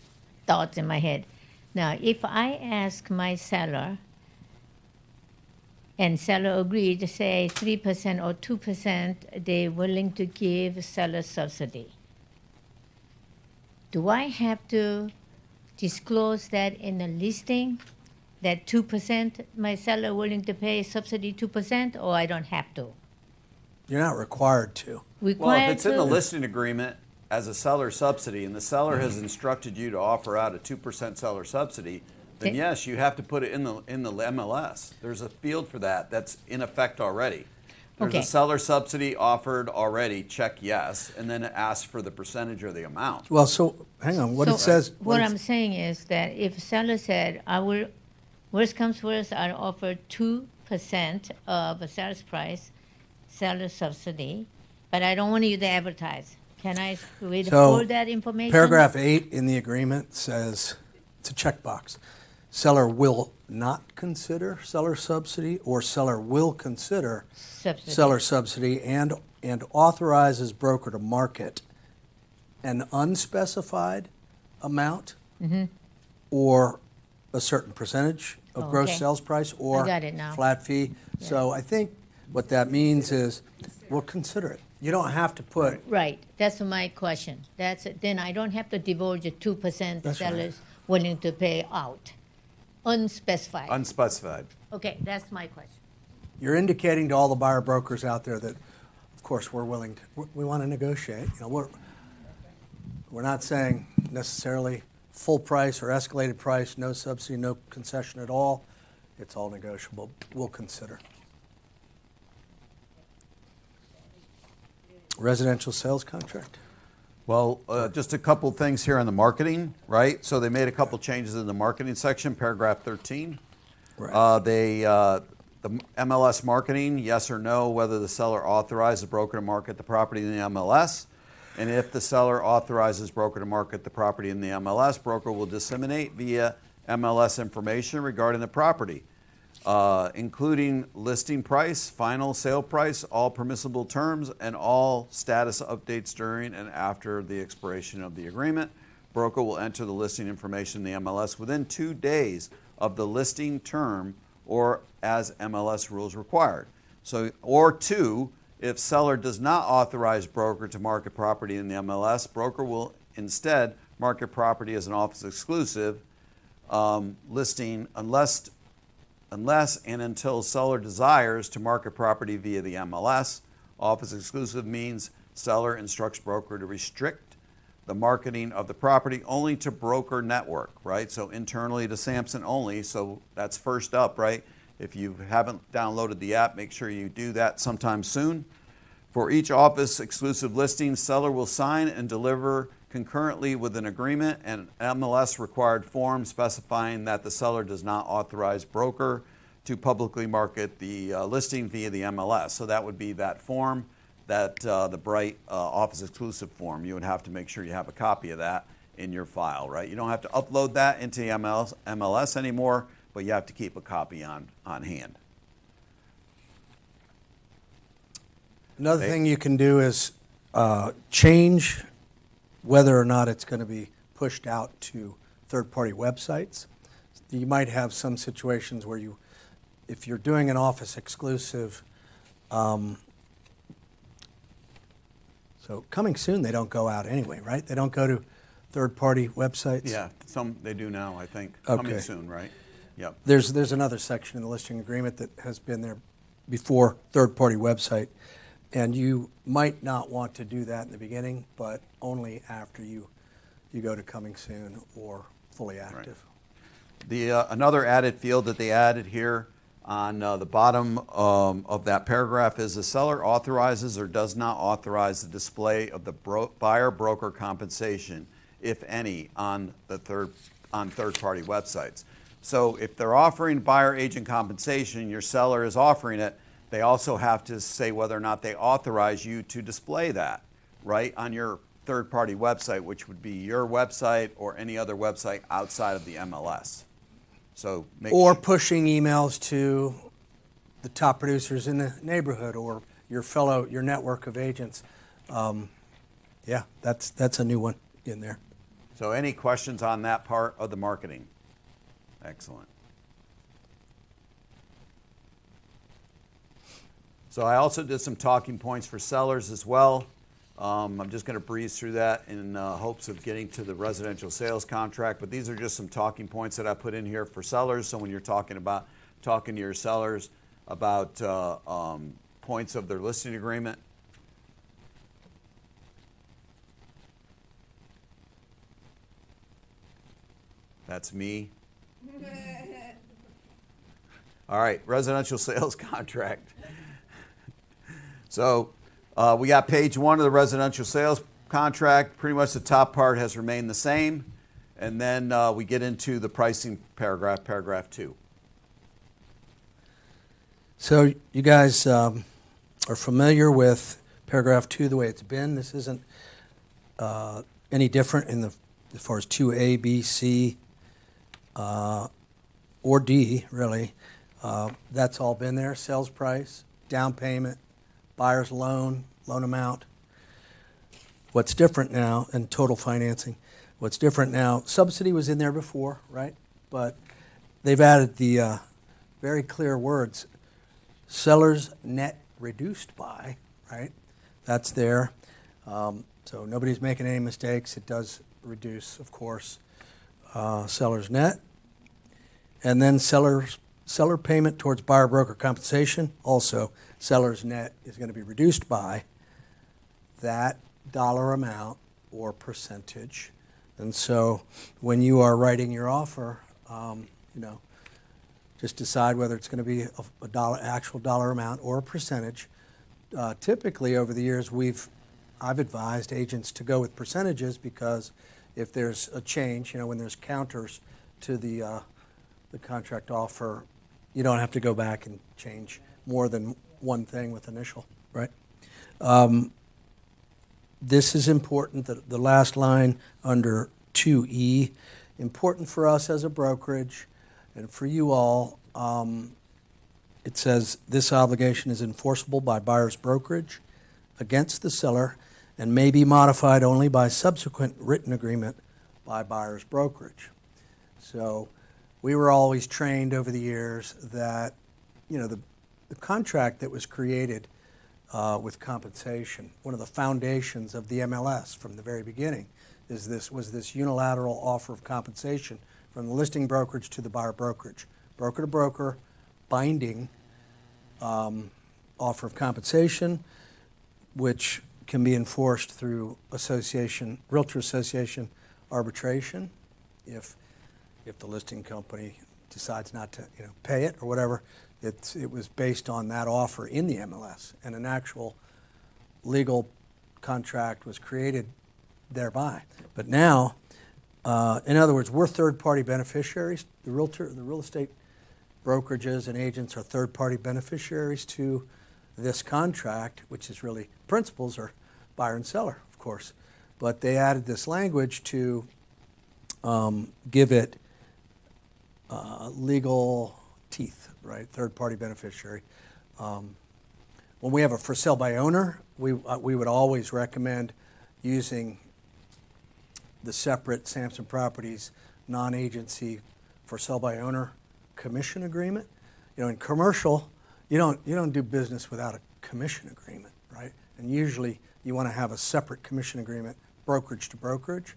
thoughts in my head. Now, if I ask my seller, and seller agreed to say 3% or 2%, they're willing to give seller subsidy. Do I have to disclose that in the listing? that 2%, my seller willing to pay subsidy 2%, or I don't have to? You're not required to. Well, Required if it's in the to? listing agreement as a seller subsidy and the seller has instructed you to offer out a 2% seller subsidy, then Okay. yes, you have to put it in the MLS. There's a field for that that's in effect already. There's Okay. a seller subsidy offered already, check yes, and then it asks for the percentage or the amount. Well, so hang on. What So it says. What it- I'm saying is that if seller said, I will, worst comes worst, I'll offer 2% of a sales price, seller subsidy, but I don't want you to advertise. Can I read So, full that information? Paragraph 8 in the agreement says, it's a checkbox. Seller will not consider seller subsidy, or seller will consider Subsidy. seller subsidy and authorizes broker to market an unspecified amount or a certain percentage of gross Okay. sales price or got it now. flat fee. So I think what that means is we'll consider it. You don't have to put, Right, that's my question. Then I don't have to divulge the 2% That's right. sellers willing to pay out, unspecified. Unspecified. Okay, that's my question. you're indicating to all the buyer brokers out there that, of course, we're willing to, we want to negotiate. You know, we're not saying necessarily full price or escalated price, no subsidy, no concession at all. It's all negotiable. We'll consider. Residential sales contract. Well, just a couple things here on the marketing, right? So they made a couple changes in the marketing section, paragraph 13. Right. The MLS marketing, yes or no, whether the seller authorizes the broker to market the property in the MLS. And if the seller authorizes broker to market the property in the MLS, broker will disseminate via MLS information regarding the property, including listing price, final sale price, all permissible terms, and all status updates during and after the expiration of the agreement. Broker will enter the listing information in the MLS within 2 days of the listing term or as MLS rules required. So, or 2, if seller does not authorize broker to market property in the MLS, broker will instead market property as an office exclusive listing unless and until seller desires to market property via the MLS. Office exclusive means seller instructs broker to restrict the marketing of the property only to broker network, right? So internally to Samson only, so that's first up, right? If you haven't downloaded the app, make sure you do that sometime soon. For each office exclusive listing, seller will sign and deliver concurrently with an agreement and MLS required form specifying that the seller does not authorize broker to publicly market the listing via the MLS. So that would be that form, that the bright office exclusive form. You would have to make sure you have a copy of that in your file, right? You don't have to upload that into the MLS anymore, but you have to keep a copy on hand. Another thing you can do is change whether or not it's going to be pushed out to third-party websites. You might have some situations where you, if you're doing an office exclusive, so coming soon, they don't go out anyway, right? They don't go to third-party websites? Yeah, some they do now, I think. Okay. Coming soon, right? Yep. There's another section in the listing agreement that has been there before third-party website, and you might not want to do that in the beginning, but only after you go to coming soon or fully active. The another added field that they added here on the bottom of that paragraph is the seller authorizes or does not authorize the display of the buyer broker compensation, if any, on third-party websites. So if they're offering buyer agent compensation, your seller is offering it, they also have to say whether or not they authorize you to display that, right, on your third-party website, which would be your website or any other website outside of the MLS. So or pushing emails to the top producers in the neighborhood or your network of agents. Yeah, that's a new one in there. So any questions on that part of the marketing? Excellent. So I also did some talking points for sellers as well. I'm just going to breeze through that in hopes of getting to the residential sales contract, but these are just some talking points that I put in here for sellers. So when you're talking to your sellers about points of their listing agreement. That's me. All right, residential sales contract. So we got page 1 of the residential sales contract. Pretty much the top part has remained the same. And then we get into the pricing paragraph, paragraph 2. So you guys are familiar with paragraph 2 the way it's been. This isn't any different as far as 2A, B, C, or D, really. That's all been there. Sales price, down payment, buyer's loan amount. What's different now, and total financing. What's different now, subsidy was in there before, right? But they've added the very clear words, seller's net reduced by, right? That's there. So nobody's making any mistakes. It does reduce, of course, seller's net. And then seller payment towards buyer broker compensation. Also, seller's net is going to be reduced by that dollar amount or percentage. And so when you are writing your offer, just decide whether it's going to be actual dollar amount or a percentage. Typically, over the years, I've advised agents to go with percentages because if there's a change, when there's counters to the contract offer, you don't have to go back and change more than one thing with initial, right? This is important, the last line under 2E, important for us as a brokerage and for you all. It says this obligation is enforceable by buyer's brokerage against the seller and may be modified only by subsequent written agreement by buyer's brokerage. So we were always trained over the years that, the contract that was created with compensation, one of the foundations of the MLS from the very beginning was this unilateral offer of compensation from the listing brokerage to the buyer brokerage. Broker to broker, binding offer of compensation, which can be enforced through realtor association arbitration if the listing company decides not to pay it or whatever. It was based on that offer in the MLS, and an actual legal contract was created thereby. But now, in other words, we're third-party beneficiaries. The real estate brokerages and agents are third-party beneficiaries to this contract, which is really principals are buyer and seller, of course. But they added this language to give it legal teeth, right? Third-party beneficiary. When we have a for sale by owner, we would always recommend using the separate Samson Properties non-agency for sale by owner commission agreement. In commercial, you don't do business without a commission agreement, right? And usually you want to have a separate commission agreement, brokerage to brokerage.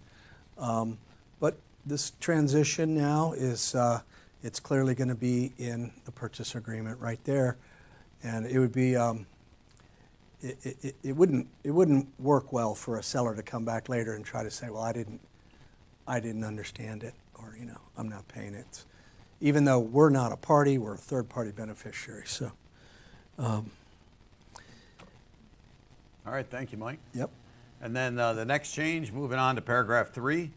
But this transition now is it's clearly going to be in the purchase agreement right there, and it would be it wouldn't work well for a seller to come back later and try to say, well, I didn't understand it, or I'm not paying it. Even though we're not a party, we're a third-party beneficiary. So. All right, thank you, Mike. Yep. And then the next change, moving on to paragraph 3,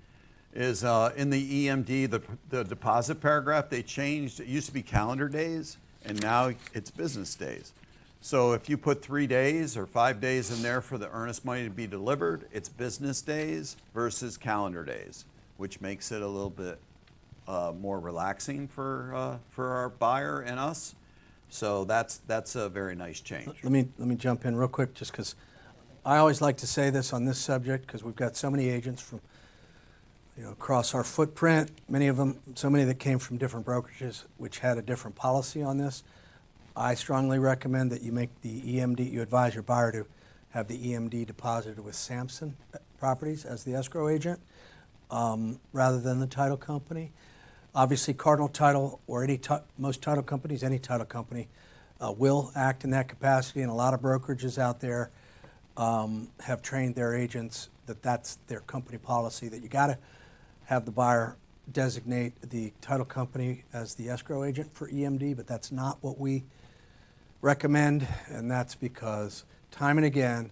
is in the EMD, the deposit paragraph, they changed. It used to be calendar days, and now it's business days. So if you put 3 days or 5 days in there for the earnest money to be delivered, it's business days versus calendar days, which makes it a little bit more relaxing for our buyer and us. So that's a very nice change. Let me jump in real quick, just because I always like to say this on this subject, because we've got so many agents from across our footprint, so many that came from different brokerages which had a different policy on this. I strongly recommend that you make the EMD, you advise your buyer to have the EMD deposited with Samson Properties as the escrow agent rather than the title company. Obviously, Cardinal Title or most title companies, any title company, will act in that capacity, and a lot of brokerages out there have trained their agents that that's their company policy, that you got to have the buyer designate the title company as the escrow agent for EMD, but that's not what we recommend, and that's because time and again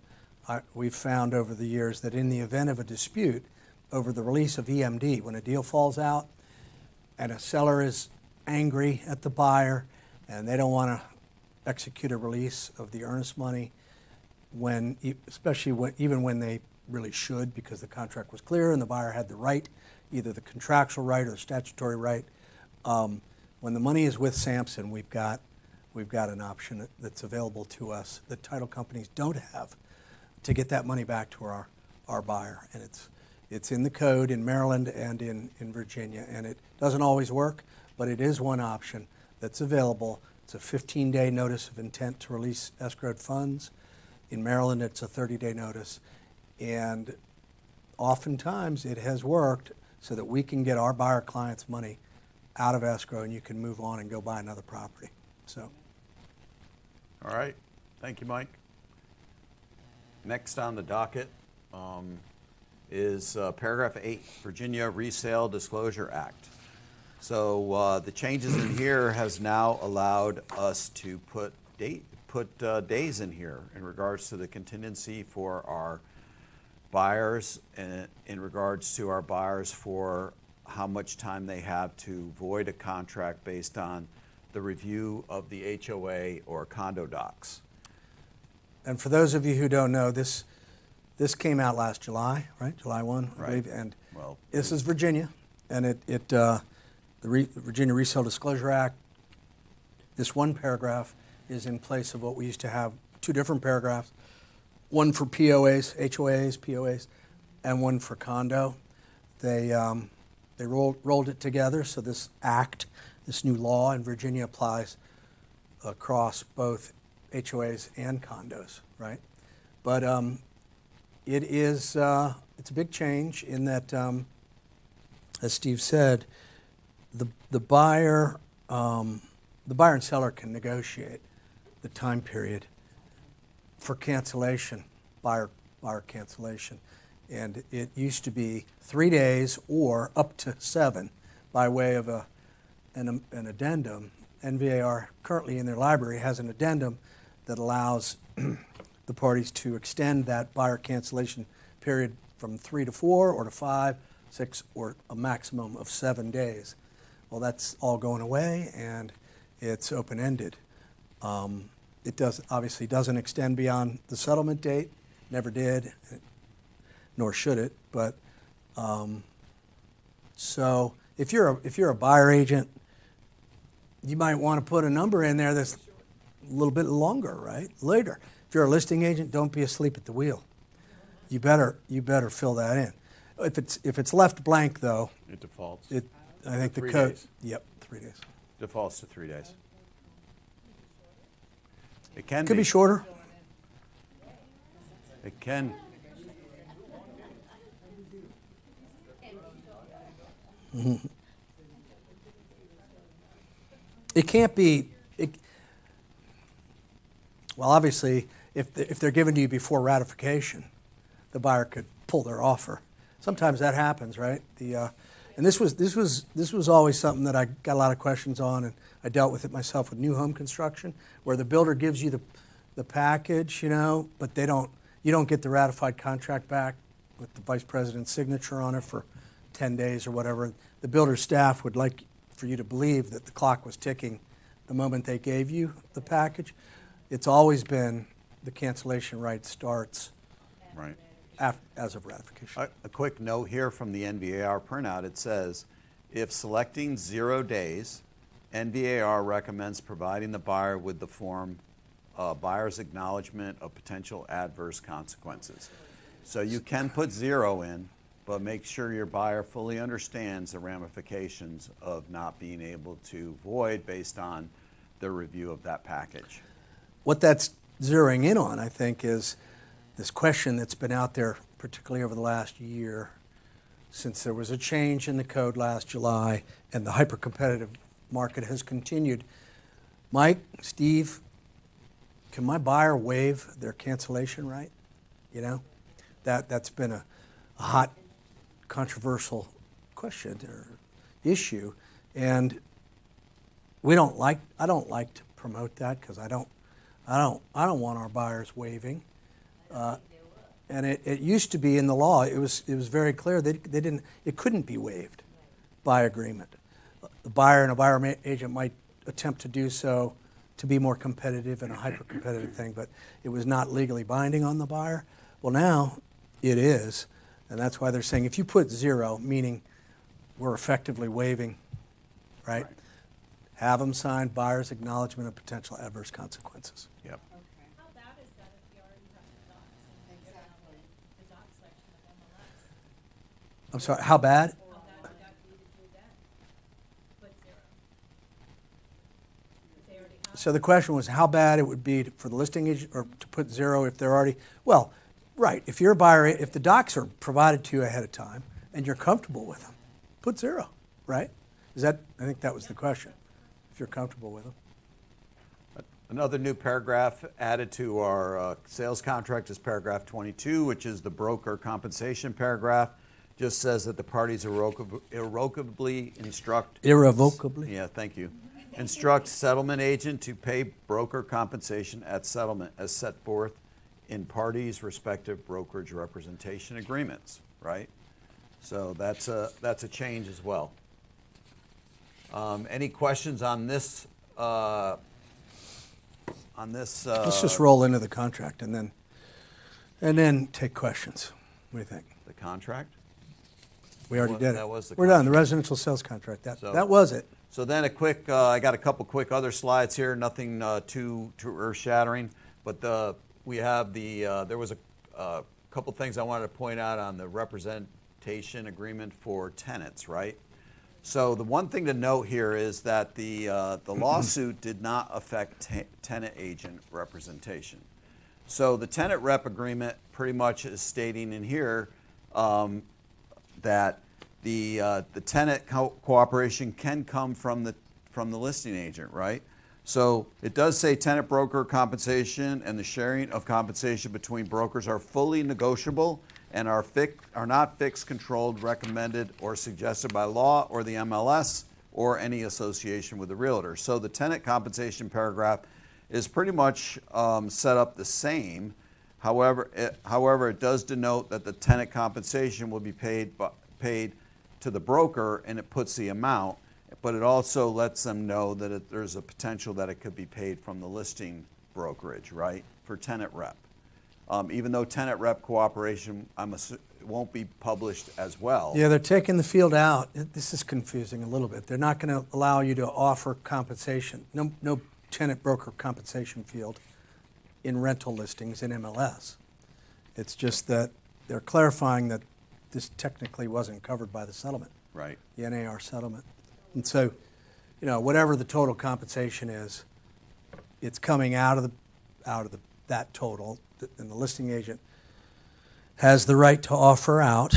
we've found over the years that in the event of a dispute over the release of EMD, when a deal falls out and a seller is angry at the buyer and they don't want to execute a release of the earnest money, even when they really should, because the contract was clear and the buyer had the right, either the contractual right or the statutory right. When the money is with Samson, we've got an option that's available to us that title companies don't have to get that money back to our buyer. And it's in the code in Maryland and in Virginia. And it doesn't always work, but it is one option that's available. It's a 15-day notice of intent to release escrowed funds. In Maryland, it's a 30-day notice. And oftentimes it has worked so that we can get our buyer clients' money out of escrow and you can move on and go buy another property. So. All right. Thank you, Mike. Next on the docket is paragraph 8, Virginia Resale Disclosure Act. So the changes in here has now allowed us to put days in here in regards to the contingency for our buyers and in regards to our buyers for how much time they have to void a contract based on the review of the HOA or condo docs. And for those of you who don't know, this came out last July, right? July 1, I Right. believe. And Well, this is Virginia, and the Virginia Resale Disclosure Act, this one paragraph is in place of what we used to have, two different paragraphs, one for POAs, HOAs, POAs, and one for condo. They rolled it together, so this act, this new law in Virginia applies across both HOAs and condos, right? But it's a big change in that, as Steve said, the buyer and seller can negotiate the time period for cancellation, buyer cancellation. And it used to be 3 days or up to 7 by way of an addendum. NVAR currently in their library has an addendum that allows the parties to extend that buyer cancellation period from 3 to 4 or to 5, 6, or a maximum of 7 days. Well, that's all going away, and it's open-ended. It obviously doesn't extend beyond the settlement date, never did, nor should it. But so if you're a buyer agent, you might want to put a number in there that's a little bit longer, right? Later. If you're a listing agent, don't be asleep at the wheel. You better fill that in. If it's left blank, though, it defaults. I think the 3 code. days. Yep, 3 days. Defaults to 3 days. It can Could be shorter. It can. Mm-hmm. It can't be. Well, obviously, if they're given to you before ratification, the buyer could pull their offer. Sometimes that happens, right? And this was always something that I got a lot of questions on, and I dealt with it myself with new home construction, where the builder gives you the package, but you don't get the ratified contract back with the vice president's signature on it for 10 days or whatever. The builder's staff would like for you to believe that the clock was ticking the moment they gave you the package. It's always been the cancellation right starts Right. as of ratification. A quick note here from the NVAR printout. It says, if selecting 0 days, NVAR recommends providing the buyer with the form buyer's acknowledgement of potential adverse consequences. So you can put 0 in, but make sure your buyer fully understands the ramifications of not being able to void based on the review of that package. What that's zeroing in on, I think, is this question that's been out there, particularly over the last year, since there was a change in the code last July and the hyper-competitive market has continued. Mike, Steve, can my buyer waive their cancellation right? You know, that's been a hot, controversial question or issue, and I don't like to promote that because I don't want our buyers waiving. And it used to be in the law. It was very clear it couldn't be waived by agreement. The buyer and a buyer agent might attempt to do so to be more competitive in a hyper-competitive thing, but it was not legally binding on the buyer. Well, now it is, and that's why they're saying if you put 0, meaning we're effectively waiving, right? Have them sign buyer's acknowledgement of potential adverse consequences. Yep. How bad is that if you already have the docs and the doc section of MLS? I'm sorry, how bad? How bad would that be to do that? Put 0. If they already have So the question was how bad it would be for the listing agent or to put 0 if they're already, well, right, if you're a buyer, if the docs are provided to you ahead of time and you're comfortable with them, put 0, right? I think that was the question, if you're comfortable with them. Another new paragraph added to our sales contract is paragraph 22, which is the broker compensation paragraph. Just says that the parties irrevocably instruct. Irrevocably? Yeah, thank you. Instruct settlement agent to pay broker compensation at settlement as set forth in parties' respective brokerage representation agreements, right? So that's a change as well. Any questions on this? Let's just roll into the contract and then take questions. What do you think? The contract? We already did it. That was the We're done. The contract. residential sales contract. That was it. So then a quick, I got a couple quick other slides here. Nothing too earth-shattering, but we have there was a couple things I wanted to point out on the representation agreement for tenants, right? So the one thing to note here is that the lawsuit did not affect tenant agent representation. So the tenant rep agreement pretty much is stating in here that the tenant cooperation can come from the listing agent, right? So it does say tenant broker compensation and the sharing of compensation between brokers are fully negotiable and are not fixed, controlled, recommended, or suggested by law or the MLS or any association with the realtor. So the tenant compensation paragraph is pretty much set up the same. However, it does denote that the tenant compensation will be paid to the broker, and it puts the amount, but it also lets them know that there's a potential that it could be paid from the listing brokerage, right, for tenant rep. Even though tenant rep cooperation won't be published as well. Yeah, they're taking the field out. This is confusing a little bit. They're not going to allow you to offer compensation. No tenant broker compensation field in rental listings in MLS. It's just that they're clarifying that this technically wasn't covered by the settlement. Right. The NAR settlement. And so, whatever the total compensation is, it's coming out of that total, and the listing agent has the right to offer out,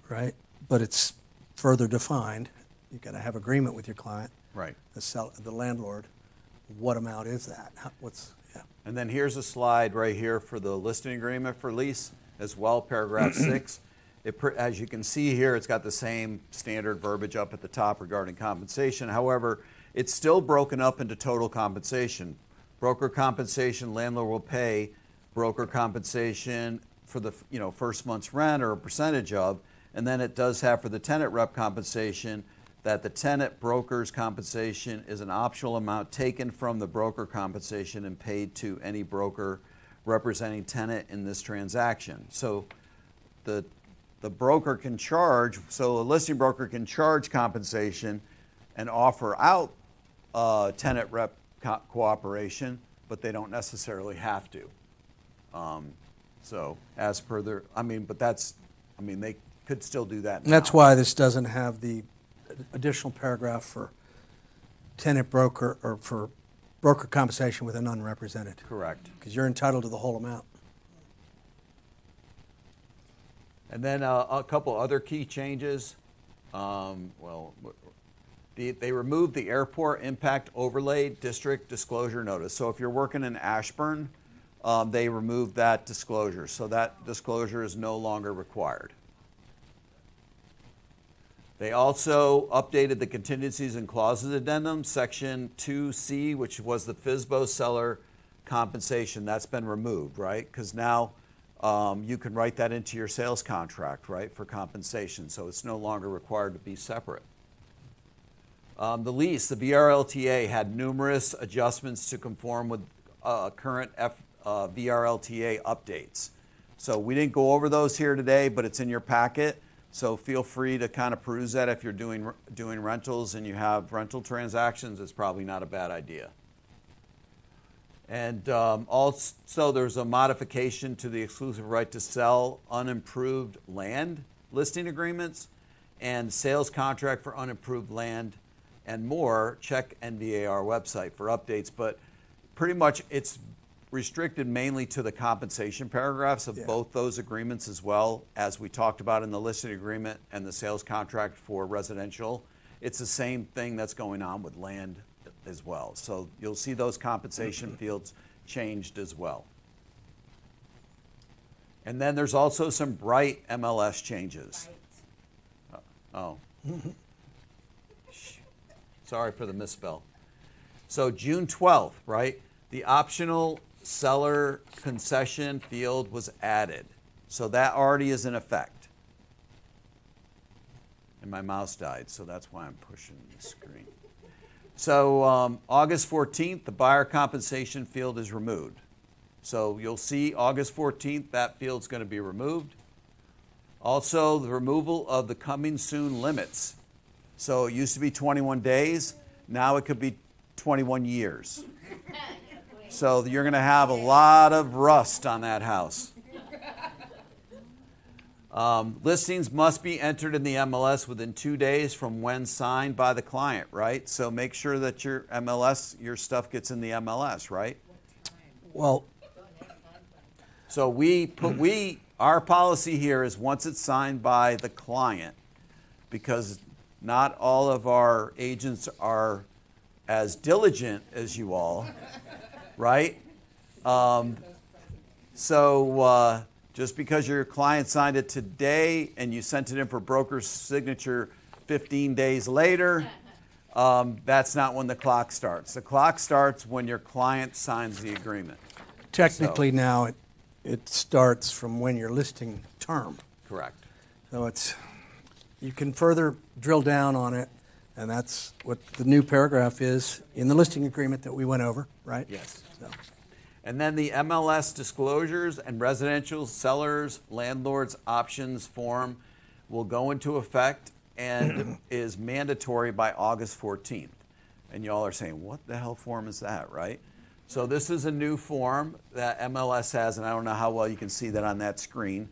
right? But it's further defined. You've got to have agreement with your client, Right. the landlord. What amount is that? And then here's a slide right here for the listing agreement for lease as well, paragraph 6. As you can see here, it's got the same standard verbiage up at the top regarding compensation. However, it's still broken up into total compensation. Broker compensation, landlord will pay broker compensation for the first month's rent or a percentage of, and then it does have for the tenant rep compensation that the tenant broker's compensation is an optional amount taken from the broker compensation and paid to any broker representing tenant in this transaction. So the broker can charge, so a listing broker can charge compensation and offer out tenant rep cooperation, but they don't necessarily have to. So as per their, they could still do that now. That's why this doesn't have the additional paragraph for tenant broker or for broker compensation with an unrepresented. Correct. Because you're entitled to the whole amount. And then a couple other key changes. They removed the airport impact overlay district disclosure notice. So if you're working in Ashburn, they removed that disclosure. So that disclosure is no longer required. They also updated the contingencies and clauses addendum, section 2C, which was the FSBO seller compensation. That's been removed, right? Because now you can write that into your sales contract, right, for compensation. So it's no longer required to be separate. The lease, the VRLTA, had numerous adjustments to conform with current VRLTA updates. So we didn't go over those here today, but it's in your packet. So feel free to kind of peruse that if you're doing rentals and you have rental transactions. It's probably not a bad idea. And also there's a modification to the exclusive right to sell unimproved land listing agreements and sales contract for unimproved land and more. Check NVAR website for updates, but pretty much it's restricted mainly to the compensation paragraphs of both those agreements, as well as we talked about in the listing agreement and the sales contract for residential. It's the same thing that's going on with land as well. So you'll see those compensation fields changed as well. And then there's also some bright MLS changes. Oh. Sorry for the misspell. So June 12th, right? The optional seller concession field was added. So that already is in effect. And my mouse died, so that's why I'm pushing the screen. So August 14th, the buyer compensation field is removed. So you'll see August 14th, that field's going to be removed. Also, the removal of the coming soon limits. So it used to be 21 days. Now it could be 21 years. So you're going to have a lot of rust on that house. Listings must be entered in the MLS within 2 days from when signed by the client, right? So make sure that your MLS, your stuff gets in the MLS, right? Well, so our policy here is once it's signed by the client, because not all of our agents are as diligent as you all, right? Just because your client signed it today and you sent it in for broker's signature 15 days later, that's not when the clock starts. The clock starts when your client signs the agreement. technically now it starts from when your listing term. Correct. So you can further drill down on it, and that's what the new paragraph is in the listing agreement that we went over, right? Yes. So. And then the MLS disclosures and residential sellers, landlords options form will go into effect and is mandatory by August 14th. And y'all are saying, what the hell form is that, right? So this is a new form that MLS has, and I don't know how well you can see that on that screen,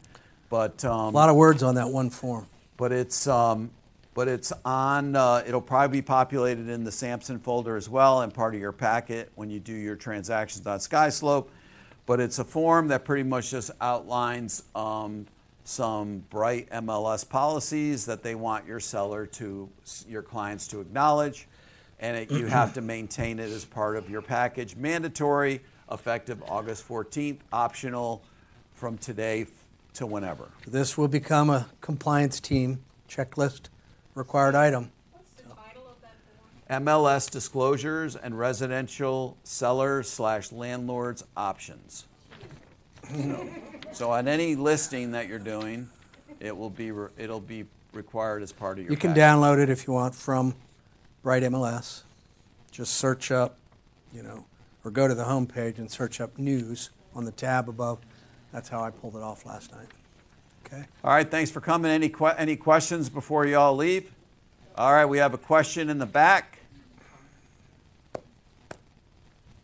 but a lot of words on that one form. But it's on. It'll probably be populated in the Samson folder as well, and part of your packet when you do your transactions on SkySlope. But it's a form that pretty much just outlines some bright MLS policies that they want your clients to acknowledge, and you have to maintain it as part of your package. Mandatory, effective August 14th, optional from today to whenever. This will become a compliance team checklist required item. What's the title of that form? MLS disclosures and residential sellers / landlords options. So on any listing that you're doing, it'll be required as part of your You can package. download it if you want from Bright MLS. Just search up, or go to the home page and search up news on the tab above. That's how I pulled it off last night. Okay. All right, thanks for coming. Any questions before you all leave? All right, we have a question in the back.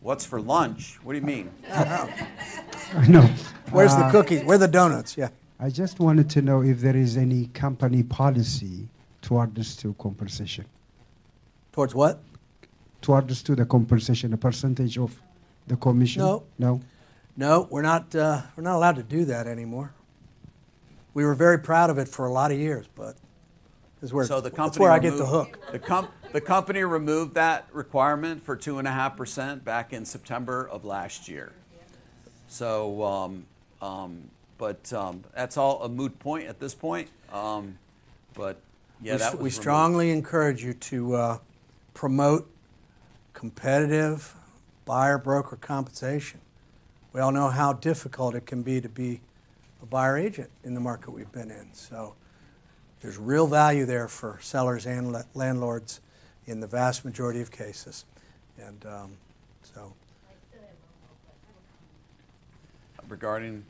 What's for lunch? What do you mean? No. Where's the cookies? Where are the donuts? Yeah. I just wanted to know if there is any company policy towards to compensation. Towards what? Towards to the compensation, a percentage of the commission? No. No? No, we're not allowed to do that anymore. We were very proud of it for a lot of years, but that's where, So the that's company where I get the removed- hook. The company removed that requirement for 2.5% back in September of last year. So, that's all a moot point at this point. But yeah, that was We removed. strongly encourage you to promote competitive buyer-broker compensation. We all know how difficult it can be to be a buyer agent in the market we've been in. So there's real value there for sellers and landlords in the vast majority of cases. And so. Regarding,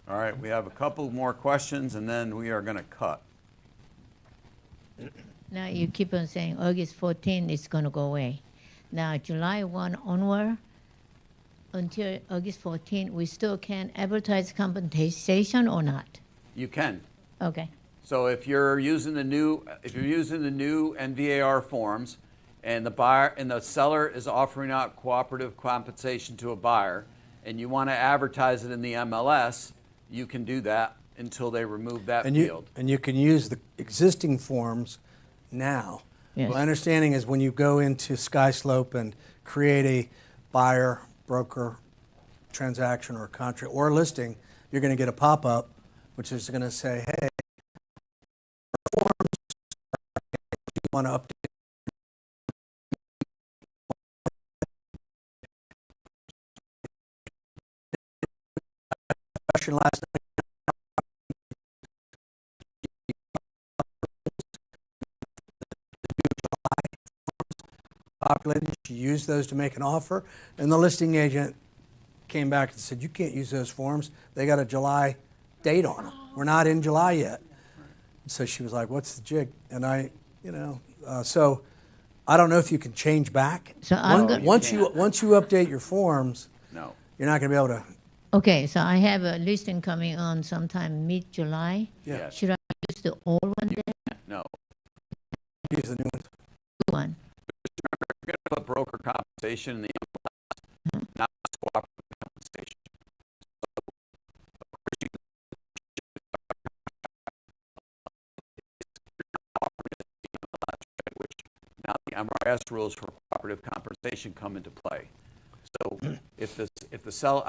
all right, we have a couple more questions and then we are going to cut. Now you keep on saying August 14 is going to go away. Now July 1 onward, until August 14, we still can advertise compensation or not? You can. Okay. So if you're using the new NVAR forms, and the buyer and the seller is offering out cooperative compensation to a buyer, and you want to advertise it in the MLS, you can do that until they remove that field. And you can use the existing forms now. Yes. My understanding is when you go into SkySlope and create a buyer broker transaction or contract or listing, you're going to get a pop-up which is going to say, hey, forms, you want to update. Question last night. Populated, she used those to make an offer, and the listing agent came back and said, you can't use those forms. They got a July date on them. We're not in July yet. So she was like, what's the jig? And so I don't know if you can change back. So once you update your forms, No. you're not going to be able to. Okay, so I have a listing coming on sometime mid-July. Yeah. Yes. Should I use the old one then? No. Use the new ones. New one. We're going to put broker compensation in the MLS, not cooperative compensation. So, of course, you which now the MRS rules for cooperative compensation come into play. So if the seller,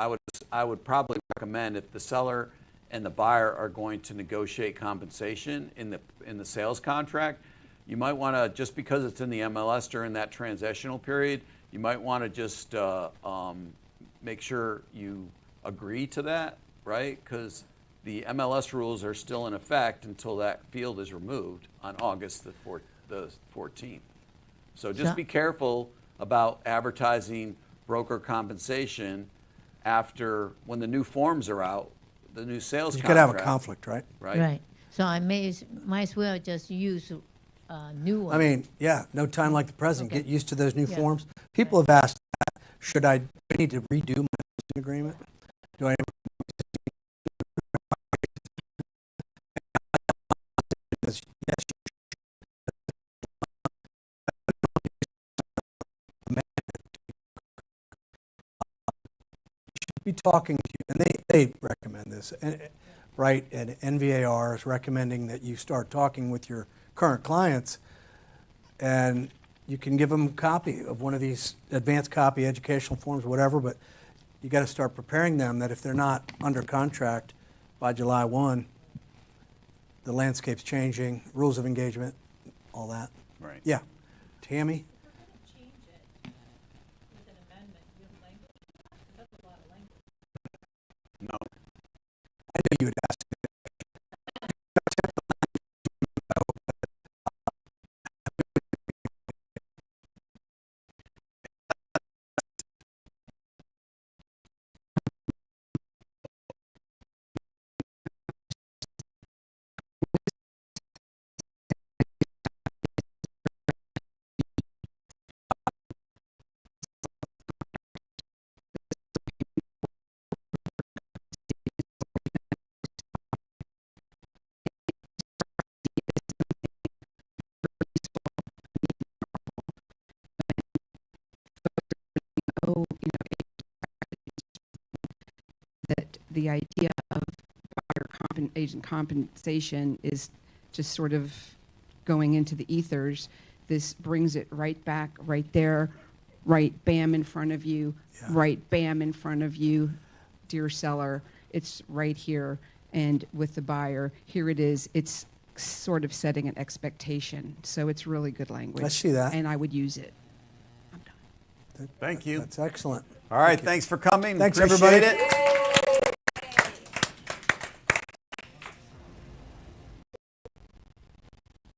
I would probably recommend if the seller and the buyer are going to negotiate compensation in the sales contract, you might want to, just because it's in the MLS during that transitional period, you might want to just make sure you agree to that, right? Because the MLS rules are still in effect until that field is removed on August the 14th. So just be careful about advertising broker compensation after, when the new forms are out, the new sales You contract. could have a conflict, right? Right. So I might as well just use new one. I mean, yeah, no time like the present. Okay. Get used to those new Yeah. forms. People have asked that. Do I need to redo my listing agreement? Do I? Yes, be talking to you, and they recommend this, right? And NVAR is recommending that you start talking with your current clients, and you can give them a copy of one of these advanced copy educational forms, whatever, but you got to start preparing them that if they're not under contract by July 1, the landscape's changing, rules of engagement, all that. Right. Yeah. Tammy? No. I knew you would ask. That the idea of buyer compensation agent compensation is just sort of going into the ethers. This brings it right back, right there, right bam in front of you, right bam in front of you, dear seller. It's right here. And with the buyer, here it is. It's sort of setting an expectation. So it's really good language. I see that. And I would use it. Thank you. That's excellent. All right, thanks for coming. Thanks, Appreciate everybody. it.